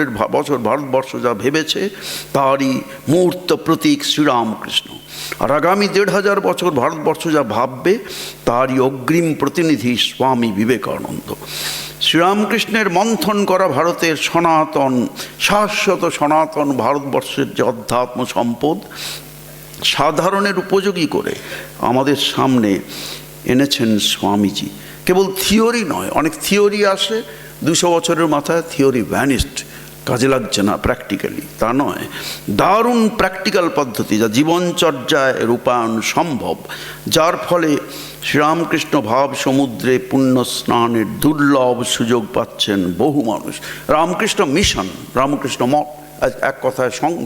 ভারতবর্ষ যা ভেবেছে তারই মূর্ত প্রতীক শ্রীরামকৃষ্ণ, আর আগামী 1500 বছর ভারতবর্ষ যা ভাববে তারই অগ্রিম প্রতিনিধি স্বামী বিবেকানন্দ। শ্রীরামকৃষ্ণের মন্থন করা ভারতের সনাতন, শাশ্বত সনাতন ভারতবর্ষের যে অধ্যাত্ম সম্পদ, সাধারণের উপযোগী করে আমাদের সামনে এনেছেন স্বামীজি। কেবল থিওরি নয়, অনেক থিওরি আসে, 200 বছরের মাথায় থিওরি ভ্যানিস্ট, কাজে লাগছে না প্র্যাকটিক্যালি, তা নয়, দারুণ প্র্যাকটিক্যাল পদ্ধতি যা জীবনচর্যায় রূপায়ণ সম্ভব, যার ফলে শ্রীরামকৃষ্ণ ভাব সমুদ্রে পুণ্য স্নানের দুর্লভ সুযোগ পাচ্ছেন বহু মানুষ। রামকৃষ্ণ মিশন, রামকৃষ্ণ মঠ, এক কথায় সংঘ,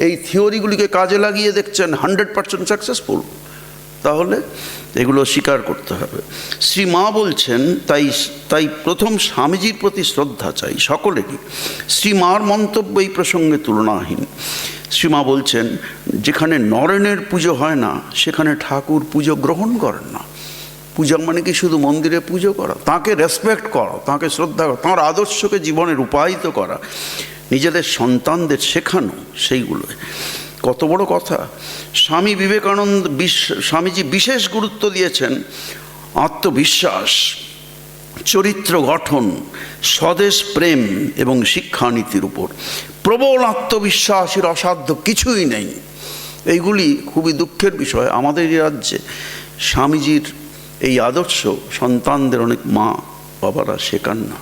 এই থিওরিগুলিকে কাজে লাগিয়ে দেখছেন 100% সাকসেসফুল। তাহলে এগুলো স্বীকার করতে হবে। শ্রী মা বলছেন, তাই প্রথম স্বামীজির প্রতি শ্রদ্ধা চাই সকলেরই। শ্রী মার মন্তব্য এই প্রসঙ্গে তুলনাহীন। শ্রীমা বলছেন, যেখানে নরেনের পুজো হয় না সেখানে ঠাকুর পুজো গ্রহণ করেন না। পূজা মানে কি শুধু মন্দিরে পুজো করা? তাঁকে রেসপেক্ট করা, তাঁকে শ্রদ্ধা করা, তাঁর আদর্শকে জীবনে রূপায়িত করা, নিজেদের সন্তানদের শেখানো, সেইগুলো কত বড় কথা। স্বামী বিবেকানন্দ, স্বামীজি বিশেষ গুরুত্ব দিয়েছেন আত্মবিশ্বাস, চরিত্র গঠন, স্বদেশ প্রেম এবং শিক্ষানীতির উপর। প্রবল আত্মবিশ্বাসের অসাধ্য কিছুই নেই। এইগুলি খুবই দুঃখের বিষয়, আমাদের এই রাজ্যে স্বামীজির এই আদর্শ সন্তানদের অনেক মা বাবারা শেখান না।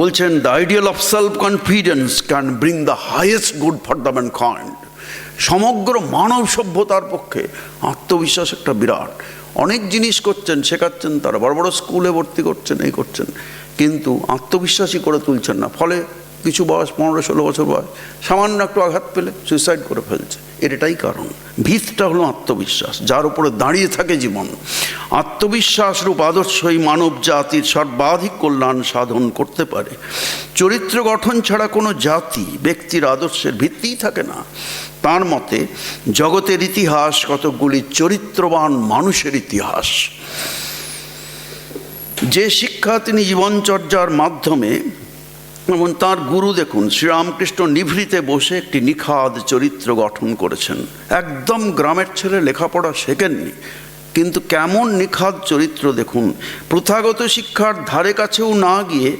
বলছেন, the ideal of self confidence can bring the highest good for the mankind. সমগ্র মানব সভ্যতার পক্ষে আত্মবিশ্বাস একটা বিরাট। অনেক জিনিস করছেন, শেখাচ্ছেন, তারা বড় বড় স্কুলে ভর্তি করছেন, এই করছেন, কিন্তু আত্মবিশ্বাসী করে তুলছেন না। ফলে কিছু বয়স 15-16 বছর বয়স, সামান্য একটু আঘাত পেলে সুইসাইড করে ফেলছে। এটাই কারণ। ভিতটা হলো আত্মবিশ্বাস, যার উপরে দাঁড়িয়ে থাকে জীবন। আত্মবিশ্বাস রূপ আদর্শই মানব জাতির সর্বাধিক কল্যাণ সাধন করতে পারে। চরিত্র গঠন ছাড়া কোনো জাতি ব্যক্তির আদর্শের ভিত্তিই থাকে না। তার মতে জগতের ইতিহাস কতকগুলি চরিত্রবান মানুষের ইতিহাস। যে শিক্ষা তিনি জীবনচর্যার মাধ্যমে, যেমন তাঁর গুরু দেখুন, শ্রীরামকৃষ্ণ নিভৃতে বসে একটি নিখাদ চরিত্র গঠন করেছেন। একদম গ্রামের ছেলে, লেখাপড়া শেখেননি, কিন্তু কেমন নিখাদ চরিত্র দেখুন। প্রথাগত শিক্ষার ধারে কাছেও না গিয়ে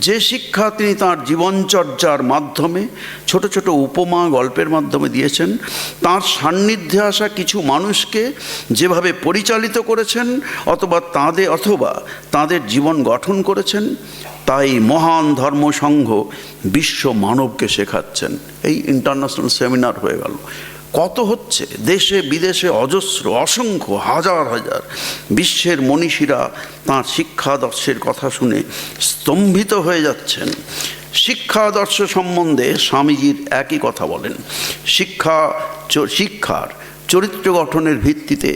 যে শিক্ষা তিনি তাঁর জীবনচর্যার মাধ্যমে, ছোট ছোট উপমা গল্পের মাধ্যমে দিয়েছেন, তাঁর সান্নিধ্যে আসা কিছু মানুষকে যেভাবে পরিচালিত করেছেন অথবা তাঁদের জীবন গঠন করেছেন, তাই মহান ধর্মসংঘ বিশ্ব মানবকে শেখাচ্ছেন। এই ইন্টারন্যাশনাল সেমিনার হয়ে গেল, কত হচ্ছে দেশে বিদেশে, অজস্র, অসংখ্য, হাজার হাজার বিশ্বের মনীষীরা তাঁর শিক্ষাদর্শের কথা শুনে স্তম্ভিত হয়ে যাচ্ছেন। শিক্ষাদর্শ সম্বন্ধে স্বামীজির একই কথা বলেন, শিক্ষার চরিত্র গঠনের ভিত্তিতে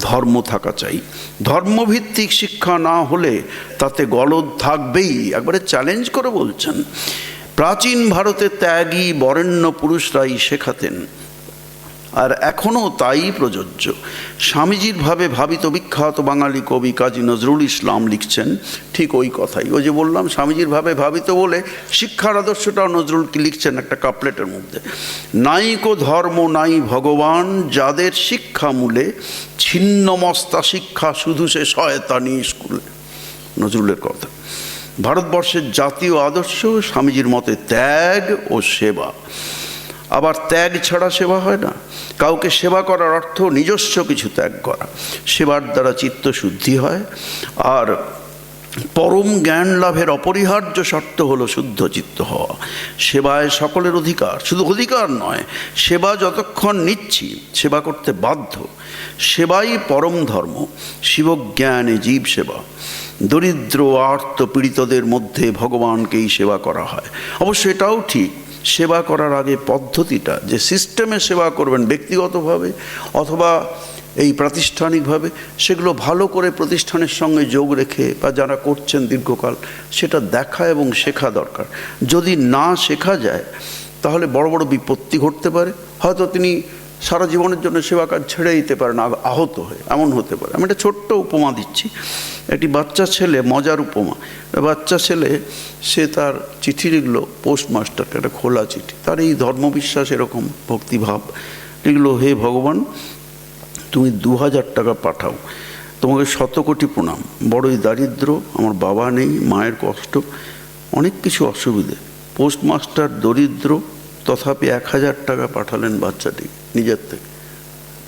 ধর্ম থাকা চাই। ধর্মভিত্তিক শিক্ষা না হলে তাতে গলদ থাকবেই, একবারে চ্যালেঞ্জ করে বলছেন। প্রাচীন ভারতে ত্যাগী বরেণ্য পুরুষরাই শেখাতেন, আর এখনও তাই প্রযোজ্য। স্বামীজির ভাবে ভাবিত বিখ্যাত বাঙালি কবি কাজী নজরুল ইসলাম লিখছেন ঠিক ওই কথাই। ওই যে বললাম স্বামীজির ভাবে ভাবিত বলে শিক্ষার আদর্শটাও নজরুল কি লিখছেন একটা কাপলেটের মধ্যে। নাই কো ধর্ম নাই ভগবান, যাদের শিক্ষা মূলে ছিন্ন মস্তা শিক্ষা শুধু সে শয়তানি স্কুলে। নজরুলের কথা। ভারতবর্ষের জাতীয় আদর্শ স্বামীজির মতে ত্যাগ ও সেবা। আবার ত্যাগ ছাড়া সেবা হয় না। কাউকে সেবা করার অর্থ নিজস্ব কিছু ত্যাগ করা। সেবার দ্বারা চিত্তশুদ্ধি হয়, আর পরম জ্ঞান লাভের অপরিহার্য শর্ত হলো শুদ্ধ চিত্ত হওয়া। সেবায় সকলের অধিকার, শুধু অধিকার নয়, সেবা যতক্ষণ নিচ্ছি সেবা করতে বাধ্য। সেবাই পরম ধর্ম, শিবজ্ঞানে জীব সেবা। দরিদ্র আর্ত পীড়িতদের মধ্যে ভগবানকেই সেবা করা হয়। অবশ্য এটাও ঠিক, সেবা করার আগে পদ্ধতিটা, যে সিস্টেমে সেবা করবেন ব্যক্তিগতভাবে অথবা এই প্রাতিষ্ঠানিকভাবে, সেগুলো ভালো করে প্রতিষ্ঠানের সঙ্গে যোগ রেখে বা যারা করছেন দীর্ঘকাল সেটা দেখা এবং শেখা দরকার। যদি না শেখা যায় তাহলে বড় বড় বিপত্তি ঘটতে পারে। হয়তো তিনি সারা জীবনের জন্য সেবা কাজ ছেড়ে দিতে পারেন আহত হয়ে, এমন হতে পারে। আমি একটা ছোট্ট উপমা দিচ্ছি। একটি বাচ্চা ছেলে, মজার উপমা। বাচ্চা ছেলে সে তার চিঠি লিখলো পোস্টমাস্টারকে, একটা খোলা চিঠি। তার এই ধর্মবিশ্বাস, এরকম ভক্তিভাব, লিখলো, হে ভগবান তুমি 2000 টাকা পাঠাও, তোমাকে 100 কোটি প্রণাম। বড়ই দারিদ্র, আমার বাবা নেই, মায়ের কষ্ট, অনেক কিছু অসুবিধে। পোস্টমাস্টার দরিদ্র, তথাপি 1000 টাকা পাঠালেন বাচ্চাটি নিজের থেকে।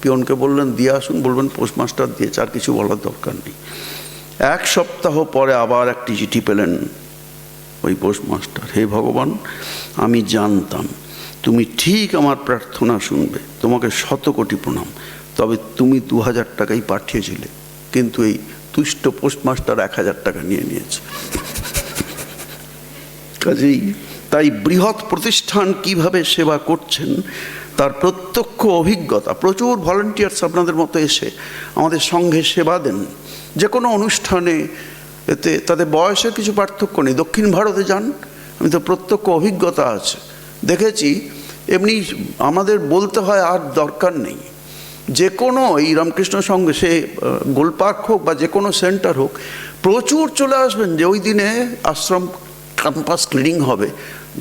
পিয়নকে বললেন দিয়ে আসুন, বলবেন পোস্টমাস্টার দিয়েছে, আর কিছু বলার দরকার নেই। 1 সপ্তাহ পরে আবার একটি চিঠি পেলেন ওই পোস্টমাস্টার, হে ভগবান, আমি জানতাম তুমি ঠিক আমার প্রার্থনা শুনবে, তোমাকে 100 কোটি প্রণাম, তবে তুমি 2000 টাকাই পাঠিয়েছিলে, কিন্তু এই তুষ্ট পোস্টমাস্টার 1000 টাকা নিয়ে নিয়েছে। কাজেই তাই বৃহৎ প্রতিষ্ঠান কিভাবে সেবা করছেন তার প্রত্যক্ষ অভিজ্ঞতা। প্রচুর ভলান্টিয়ার্স আপনাদের মতো এসে আমাদের সঙ্গে সেবা দেন যে কোনো অনুষ্ঠানে, এতে তাদের বয়সের কিছু পার্থক্য নেই। দক্ষিণ ভারতে যান, আমি তো প্রত্যক্ষ অভিজ্ঞতা আছে, দেখেছি। এমনি আমাদের বলতে হয় আর দরকার নেই, যে কোনো এই রামকৃষ্ণ সঙ্গে, সে গোলপার্ক হোক বা যে কোনো সেন্টার হোক, প্রচুর চলে আসবেন যে ওই দিনে আশ্রম ক্যাম্পাস ক্লিনিং হবে,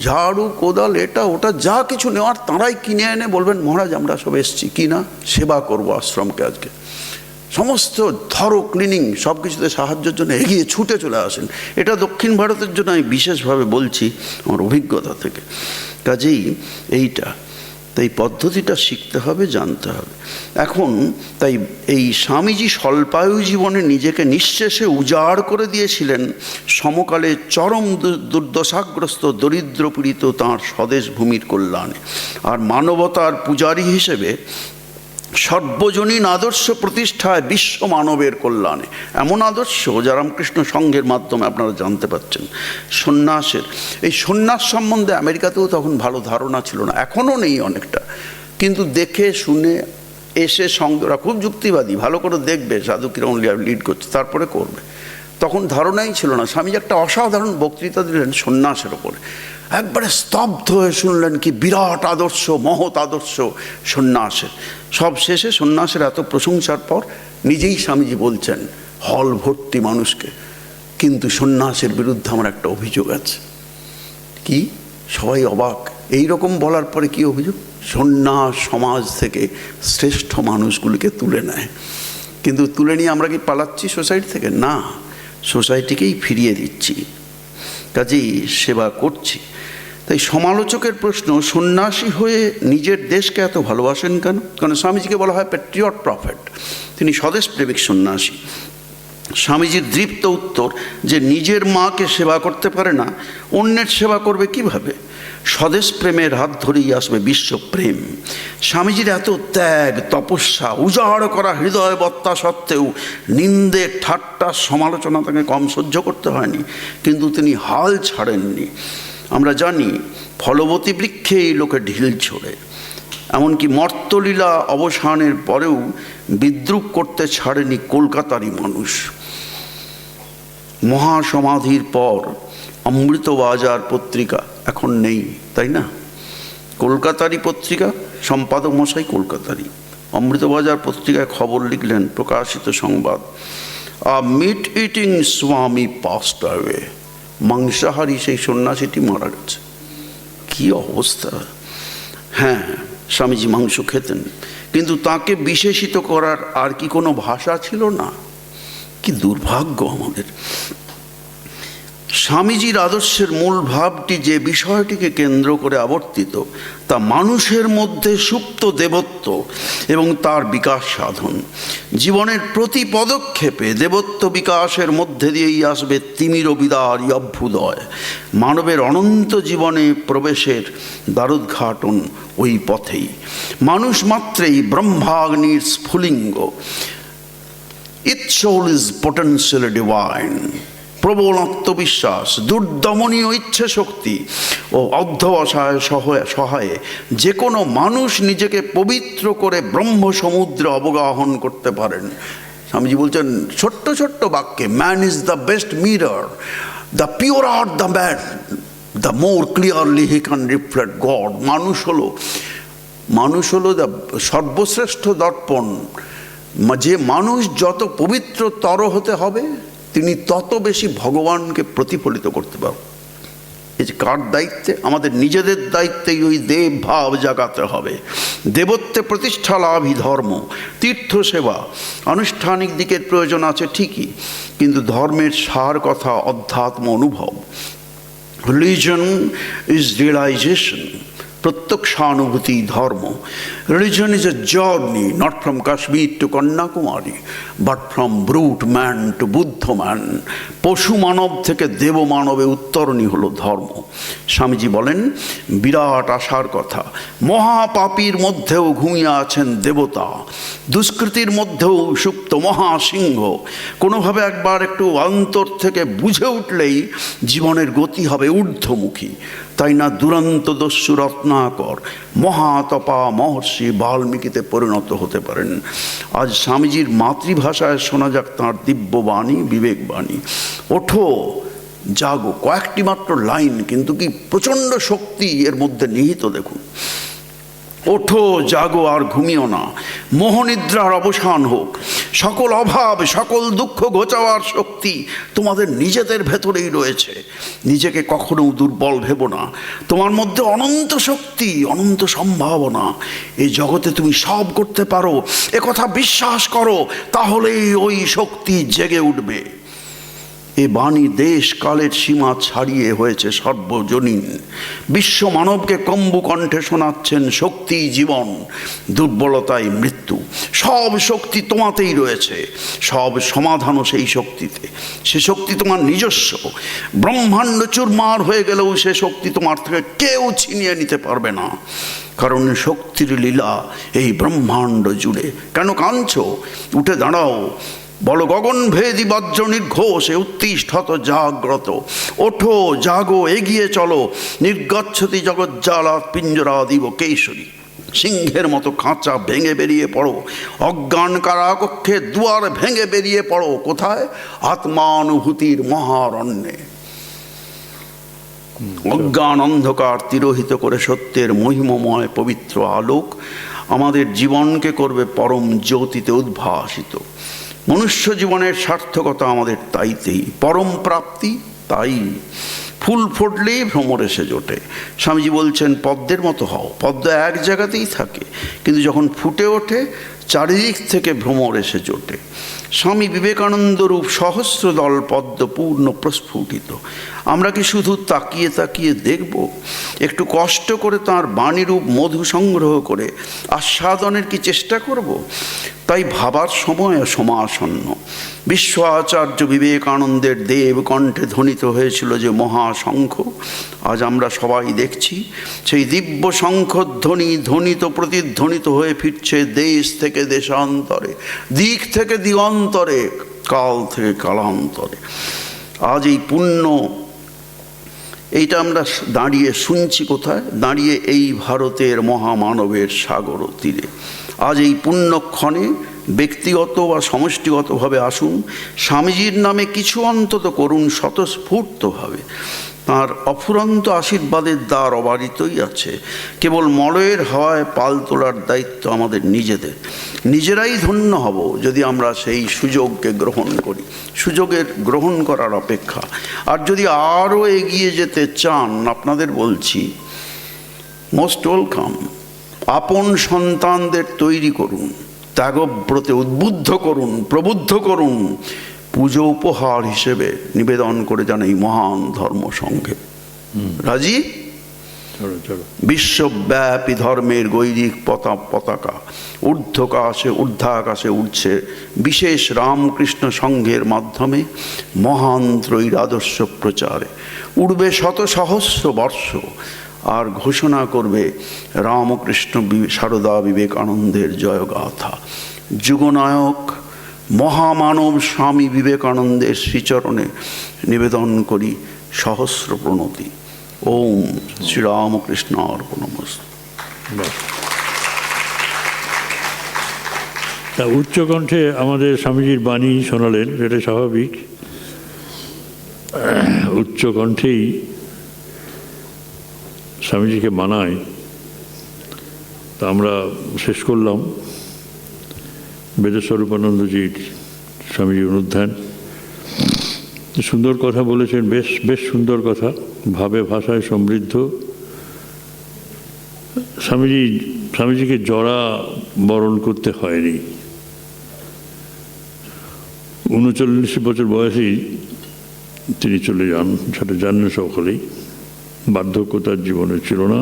ঝাড়ু কোদাল এটা ওটা যা কিছু নেওয়ার তাঁরাই কিনে এনে বলবেন, মহারাজ আমরা সব এসছি কি না সেবা করবো আশ্রমকে আজকে, সমস্ত ধরো ক্লিনিং সব কিছুতে সাহায্যের জন্য এগিয়ে ছুটে চলে আসেন। এটা দক্ষিণ ভারতের জন্য আমি বিশেষভাবে বলছি আমার অভিজ্ঞতা থেকে। কাজেই এইটা, তাই পদ্ধতিটা শিখতে হবে, জানতে হবে। এখন তাই এই স্বামীজি স্বল্পায়ু জীবনে নিজেকে নিঃশেষে উজাড় করে দিয়েছিলেন সমকালে চরম দুর্দশাগ্রস্ত দরিদ্র পীড়িত তাঁর স্বদেশ ভূমির কল্যাণে, আর মানবতার পূজারী হিসেবে সর্বজনীন আদর্শ প্রতিষ্ঠায় বিশ্ব মানবের কল্যাণে। এমন আদর্শ যা রামকৃষ্ণ সংঘের মাধ্যমে আপনারা জানতে পাচ্ছেন। সন্ন্যাসের, এই সন্ন্যাস সম্বন্ধে আমেরিকাতেও তখন ভালো ধারণা ছিল না, এখনও নেই অনেকটা, কিন্তু দেখে শুনে এসে সঙ্গরা খুব যুক্তিবাদী, ভালো করে দেখবে সাধু কিরম লিড করছে, তারপরে করবে। তখন ধারণাই ছিল না। স্বামীজি একটা অসাধারণ বক্তৃতা দিলেন সন্ন্যাসের ওপরে, একবারে স্তব্ধ হয়ে শুনলেন কি বিরাট আদর্শ, মহৎ আদর্শ সন্ন্যাসের। সব শেষে সন্ন্যাসের এত প্রশংসার পর নিজেই স্বামীজি বলছেন হল ভর্তি মানুষকে, কিন্তু সন্ন্যাসের বিরুদ্ধে আমার একটা অভিযোগ আছে। কি? সবাই অবাক, এই রকম বলার পরে কি অভিযোগ? সন্ন্যাস সমাজ থেকে শ্রেষ্ঠ মানুষগুলিকে তুলে নেয়, কিন্তু তুলে নিয়ে আমরা কি পালাচ্ছি সোসাইটি থেকে? না, সোসাইটিকেই ফিরিয়ে দিচ্ছি, কাজেই সেবা করছি। তাই সমালোচকের প্রশ্ন, সন্ন্যাসী হয়ে নিজের দেশকে এত ভালোবাসেন কেন? কারণ স্বামীজিকে বলা হয় প্যাট্রিয়ট প্রফেট, তিনি স্বদেশ প্রেমিক সন্ন্যাসী। স্বামীজির দৃপ্ত উত্তর যে নিজের মাকে সেবা করতে পারে না, অন্যের সেবা করবে কিভাবে? স্বদেশ প্রেমের হাত ধরেই আসবে বিশ্বপ্রেম। স্বামীজির এত ত্যাগ, তপস্যা, উজাড় করা হৃদয়বত্তা সত্ত্বেও নিন্দে, ঠাট্টা, সমালোচনা তাকে কম সহ্য করতে হয়নি, কিন্তু তিনি হাল ছাড়েননি। আমরা জানি ফলবতী বৃক্ষে এই লোকে ঢিল ছোড়ে, এমনকি মর্তলীলা অবসানের পরেও বিদ্রুপ করতে ছাড়েনি কলকাতারই মানুষ। মহাসমাধির পর অমৃতবাজার পত্রিকা এখন নেই, তাই না? কলকাতারই পত্রিকা, সম্পাদক মশাই কলকাতারই। অমৃতবাজার পত্রিকায় খবর লিখলেন, প্রকাশিত সংবাদ, আ মিট ইটিং স্বামী পাস্ট অ্যাওয়ে, মাংসাহারী সেই সন্ন্যাসীটি মারা গেছে। কি অবস্থা! হ্যাঁ, স্বামীজি মাংস খেতেন, কিন্তু তাকে বিশেষিত করার আর কি কোনো ভাষা ছিল না? কি দুর্ভাগ্য আমাদের। স্বামীজির আদর্শের মূল ভাবটি যে বিষয়টিকে কেন্দ্র করে আবর্তিত, তা মানুষের মধ্যে সুপ্ত দেবত্ব এবং তার বিকাশ সাধন। জীবনের প্রতি পদক্ষেপে দেবত্ব বিকাশের মধ্যে দিয়েই আসবে তিমির বিদার অভ্যুদয়। মানবের অনন্ত জীবনে প্রবেশের দ্বারোদ্ঘাটন ওই পথেই। মানুষ মাত্রেই ব্রহ্মাগ্নির স্ফুলিঙ্গ। Its soul is potentially divine. প্রবল আত্মবিশ্বাস, দুর্দমনীয় ইচ্ছে শক্তি ও অধ্যবসায় সহায়ে যে কোনো মানুষ নিজেকে পবিত্র করে ব্রহ্ম সমুদ্রে অবগাহন করতে পারেন। স্বামীজি বলছেন ছোট্ট ছোট্ট বাক্যে, man is the best mirror, the pure are the man, the more clearly he can reflect god. মানুষ হলো দ্য সর্বশ্রেষ্ঠ দর্পণ। যে মানুষ যত পবিত্রতর হতে হবে, তিনি তত বেশি ভগবানকে প্রতিফলিত করতে পারবেন। এই যে কার দায়িত্বে? আমাদের নিজেদের দায়িত্বেই ওই দেব ভাব জাগাতে হবে। দেবত্বে প্রতিষ্ঠা লাভই ধর্ম। তীর্থ সেবা, আনুষ্ঠানিক দিকের প্রয়োজন আছে ঠিকই, কিন্তু ধর্মের সার কথা অধ্যাত্ম অনুভব। রিলিজন ইজ রিয়েলাইজেশন, প্রত্যক্ষানুভূতি ধর্ম। Religion is a journey, not from Kashmir to Kanyakumari, but from brute man to Buddha man. পশু মানব থেকে দেব মানবে উত্তরণই হলো ধর্ম। স্বামীজি বলেন বিরাট আশার কথা, মহাপাপীর মধ্যেও ঘুমিয়ে আছেন দেবতা, দুষ্কৃতির মধ্যেও সুপ্ত মহাসিংহ। কোনোভাবে একবার একটু অন্তর থেকে বুঝে উঠলেই জীবনের গতি হবে ঊর্ধ্বমুখী। তাই না দুরন্ত দস্যু রত্নাকর মহাতপা মহর্ষি বাল্মীকিতে পরিণত হতে পারেন। আজ স্বামীজির মাতৃভাষায় শোনা যাক তাঁর দিব্যবাণী, বিবেকবাণী। ওঠো জাগো, কয়েকটি মাত্র লাইন, কিন্তু কি প্রচণ্ড শক্তি এর মধ্যে নিহিত দেখুন। ওঠো জাগো আর ঘুমিও না, মোহনিদ্রার অবসান হোক, সকল অভাব সকল দুঃখ ঘোচাবার শক্তি তোমাদের নিজেদের ভেতরেই রয়েছে। নিজেকে কখনো দুর্বল ভেবো না, তোমার মধ্যে অনন্ত শক্তি, অনন্ত সম্ভাবনা। এই জগতে তুমি সব করতে পারো, একথা বিশ্বাস করো, তাহলেই ওই শক্তি জেগে উঠবে। এ বাণী দেশ কালের সীমা ছাড়িয়ে হয়েছে সর্বজনীন। বিশ্ব মানবকে কম্বু কণ্ঠে শোনাচ্ছেন শক্তি জীবন, দুর্বলতাই মৃত্যু। সব শক্তি তোমাতেই রয়েছে, সব সমাধানও সেই শক্তিতে। সে শক্তি তোমার নিজস্ব। ব্রহ্মাণ্ড চুরমার হয়ে গেলেও সে শক্তি তোমার থেকে কেউ ছিনিয়ে নিতে পারবে না, কারণ শক্তির লীলা এই ব্রহ্মাণ্ড জুড়ে। কেন কাঁদছো? উঠে দাঁড়াও, বলো গগনভেদী বজ্র নির্ঘোষে উত্তিষ্ঠত জাগ্রত। ওঠো জাগো, এগিয়ে চলো, নির্গচ্ছতি জগজ্জালাৎ পিঞ্জরাদিব কেশরী। সিংহের মতো খাঁচা ভেঙে বেরিয়ে পড়ো, অজ্ঞান কারাকক্ষে দুয়ার ভেঙে বেরিয়ে পড়ো। কোথায়? আত্মানুভূতির মহারণ্যে। অজ্ঞান অন্ধকার তিরোহিত করে সত্যের মহিমময় পবিত্র আলোক আমাদের জীবনকে করবে পরম জ্যোতিতে উদ্ভাসিত। মনুষ্য জীবনের সার্থকতা আমাদের তাইতেই, পরম প্রাপ্তি তাই। ফুল ফুটলেই ভ্রমর এসে জোটে। স্বামীজি বলছেন পদ্মের মতো হও। পদ্ম এক জায়গাতেই থাকে, কিন্তু যখন ফুটে ওঠে চারিদিক থেকে ভ্রমর এসে জোটে। স্বামী বিবেকানন্দ রূপ সহস্র দল পদ্ম পূর্ণ প্রস্ফুটিত। আমরা কি শুধু তাকিয়ে তাকিয়ে দেখব? একটু কষ্ট করে তাঁর বাণীরূপ মধু সংগ্রহ করে আস্বাদনের কি চেষ্টা করব? তাই ভাবার সময় সমাসন্ন। বিশ্ব আচার্য বিবেকানন্দের দেব কণ্ঠে ধ্বনিত হয়েছিল যে মহাশঙ্খ, আজ আমরা সবাই দেখছি সেই দিব্য শঙ্খধ্বনি ধ্বনিত প্রতিধ্বনিত হয়ে ফিরছে দেশ থেকে দেশান্তরে, দিক থেকে দিগন্তরে, কাল থেকে কালান্তরে। আজ এই পুণ্য, এইটা আমরা দাঁড়িয়ে শুনছি কোথায়? দাঁড়িয়ে এই ভারতের মহামানবের সাগর তীরে। আজ এই পুণ্যক্ষণে ব্যক্তিগত বা সমষ্টিগতভাবে আসুন, স্বামীজির নামে কিছু অন্তত করুন স্বতঃস্ফূর্তভাবে। তাঁর অফুরন্ত আশীর্বাদের দ্বার অবারিতই আছে। কেবল মলয়ের হাওয়ায় পাল তোলার দায়িত্ব আমাদের নিজেদের। নিজেরাই ধন্য হব যদি আমরা সেই সুযোগকে গ্রহণ করি, সুযোগের গ্রহণ করার অপেক্ষা। আর যদি আরও এগিয়ে যেতে চান, আপনাদের বলছি মোস্ট ওয়েলকাম। আপন সন্তানদের তৈরি করুন, ত্যাগব্রতে উদ্বুদ্ধ করুন, প্রবুদ্ধ করুন, পুজো উপহার হিসেবে নিবেদন করে যান এই মহান ধর্ম সঙ্গে। রাজি? বিশ্বব্যাপী ধর্মের গৈরিক পতাকা ঊর্ধ্বাকাশে উঠছে বিশেষ রামকৃষ্ণ সংঘের মাধ্যমে মহান ত্রয়ীর আদর্শ প্রচারে। উড়বে শত সহস্র বর্ষ আর ঘোষণা করবে রামকৃষ্ণ সারদা বিবেকানন্দের জয়গাথা। যুগনায়ক মহামানব স্বামী বিবেকানন্দের শ্রীচরণে নিবেদন করি সহস্র প্রণতি। ওম শ্রীরামকৃষ্ণ অর্পণমস্তু। তা উচ্চকণ্ঠে আমাদের স্বামীজির বাণী শোনালেন, সেটা স্বাভাবিক। উচ্চকণ্ঠেই স্বামীজিকে মানায়। তা আমরা শেষ করলাম বেদস্বরূপানন্দজির স্বামীজি অনুধ্যান। সুন্দর কথা বলেছেন, বেশ সুন্দর কথা, ভাবে ভাষায় সমৃদ্ধ। স্বামীজিকে জরা বরণ করতে হয়নি। 39 বছর বয়সেই তিনি চলে যান, সেটা জানেন সকলেই। বার্ধক্য তার জীবনে ছিল না,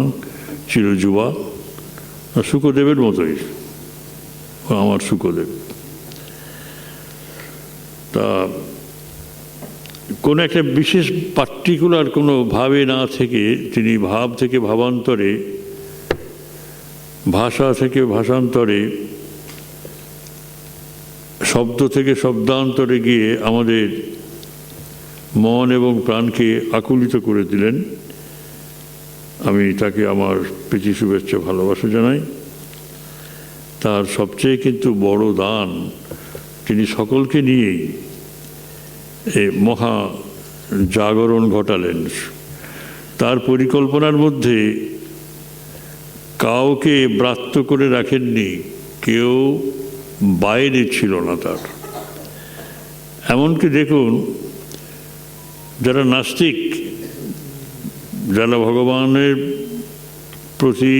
চিরযুবা, শুকদেবের মতোই, আমার শুকদেব। তা কোনো একটা বিশেষ পার্টিকুলার কোনো ভাবে না থেকে তিনি ভাব থেকে ভাবান্তরে, ভাষা থেকে ভাষান্তরে, শব্দ থেকে শব্দান্তরে গিয়ে আমাদের মন এবং প্রাণকে আকুলিত করে দিলেন। আমি তাকে আমার প্রীতি শুভেচ্ছা ভালোবাসা জানাই। তার সবচেয়ে কিন্তু বড় দান, তিনি সকলকে নিয়েই এই মহা জাগরণ ঘটালেন। তার পরিকল্পনার মধ্যে কাউকে ব্রাত্য করে রাখেননি, কেউ বাইরে ছিল না তার। এমনকি দেখুন, যারা নাস্তিক, যারা ভগবানের প্রতি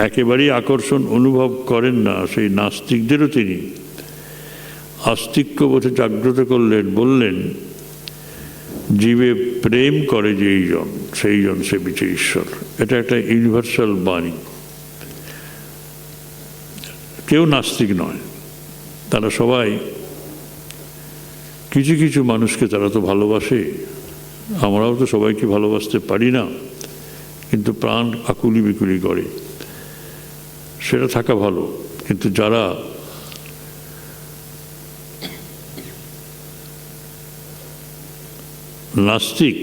একেবারেই আকর্ষণ অনুভব করেন না, সেই নাস্তিকদেরও তিনি আস্তিক্যবোধে জাগ্রত করলেন, বললেন জীবে প্রেম করে যেই জন সেই জন সেবিছে ঈশ্বর। এটা একটা ইউনিভার্সাল বাণী। কেউ নাস্তিক নয়, তারা সবাই কিছু কিছু মানুষকে তারা তো ভালোবাসে। আমরাও তো সবাইকে ভালোবাসতে পারি না, কিন্তু প্রাণ আকুলি বিকুলি করে, সেটা থাকা ভালো। কিন্তু যারা নাস্তিক,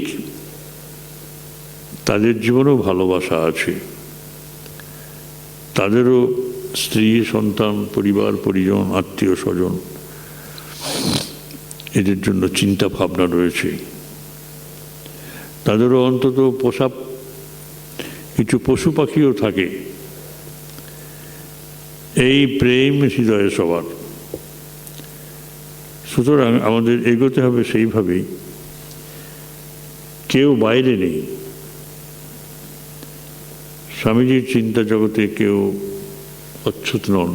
তাদের জীবনেও ভালোবাসা আছে, তাদেরও স্ত্রী, সন্তান, পরিবার, পরিজন, আত্মীয় স্বজন, এদের জন্য চিন্তা ভাবনা রয়েছে। তাদেরও অন্তত পোষা কিছু পশু পাখিও থাকে। এই প্রেম হৃদয়ে সবার। সুতরাং আমাদের এগোতে হবে সেইভাবেই। কেউ বাইরে নেই, স্বামীজির চিন্তা জগতে কেউ অচ্যুত নন,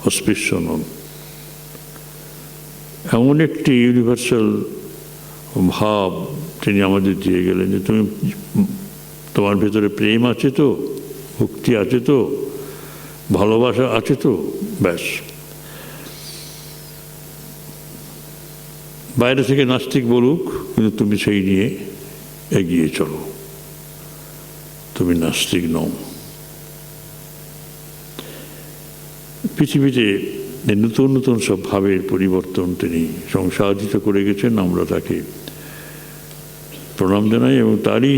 অস্পৃশ্য নন। এমন একটি ইউনিভার্সাল ভাব তিনি আমাদের দিয়ে গেলেন যে তুমি, তোমার ভেতরে প্রেম আছে তো, ভক্তি আছে তো, ভালোবাসা আছে তো, ব্যাস। বাইরে থেকে নাস্তিক বলুক, কিন্তু তুমি সেই নিয়ে এগিয়ে চলো, তুমি নাস্তিক নও। পৃথিবীতে নতুন নতুন সব ভাবের পরিবর্তন তিনি সংসাধিত করে গেছেন। আমরা তাকে প্রণাম জানাই এবং তারই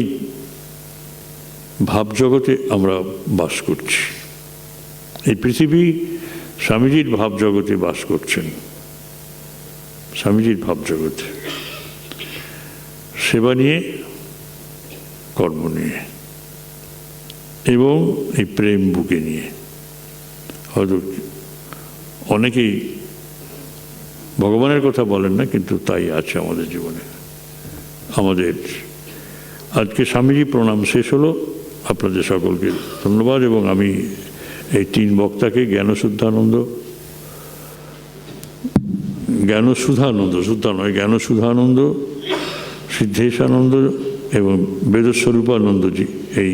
ভাবজগতে আমরা বাস করছি। এই পৃথিবী স্বামীজির ভাবজগতে বাস করছেন, স্বামীজির ভাবজগতে, সেবা নিয়ে, কর্ম নিয়ে এবং এই প্রেম বুকে নিয়ে। হয়তো অনেকেই ভগবানের কথা বলেন না, কিন্তু তাই আছে আমাদের জীবনে। আমাদের আজকে স্বামীজি প্রণাম শেষ হলো। আপনাদের সকলকে ধন্যবাদ এবং আমি এই তিন বক্তাকে জ্ঞানশুদ্ধানন্দ, শুদ্ধা নয়, জ্ঞানশুদ্ধানন্দ, সিদ্ধেশানন্দ এবং বেদস্বরূপানন্দজি, এই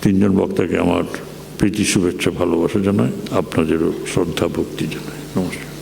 তিনজন বক্তাকে আমার প্রীতি শুভেচ্ছা ভালোবাসা জানাই। আপনাদেরও শ্রদ্ধা ভক্তি জানাই। নমস্কার।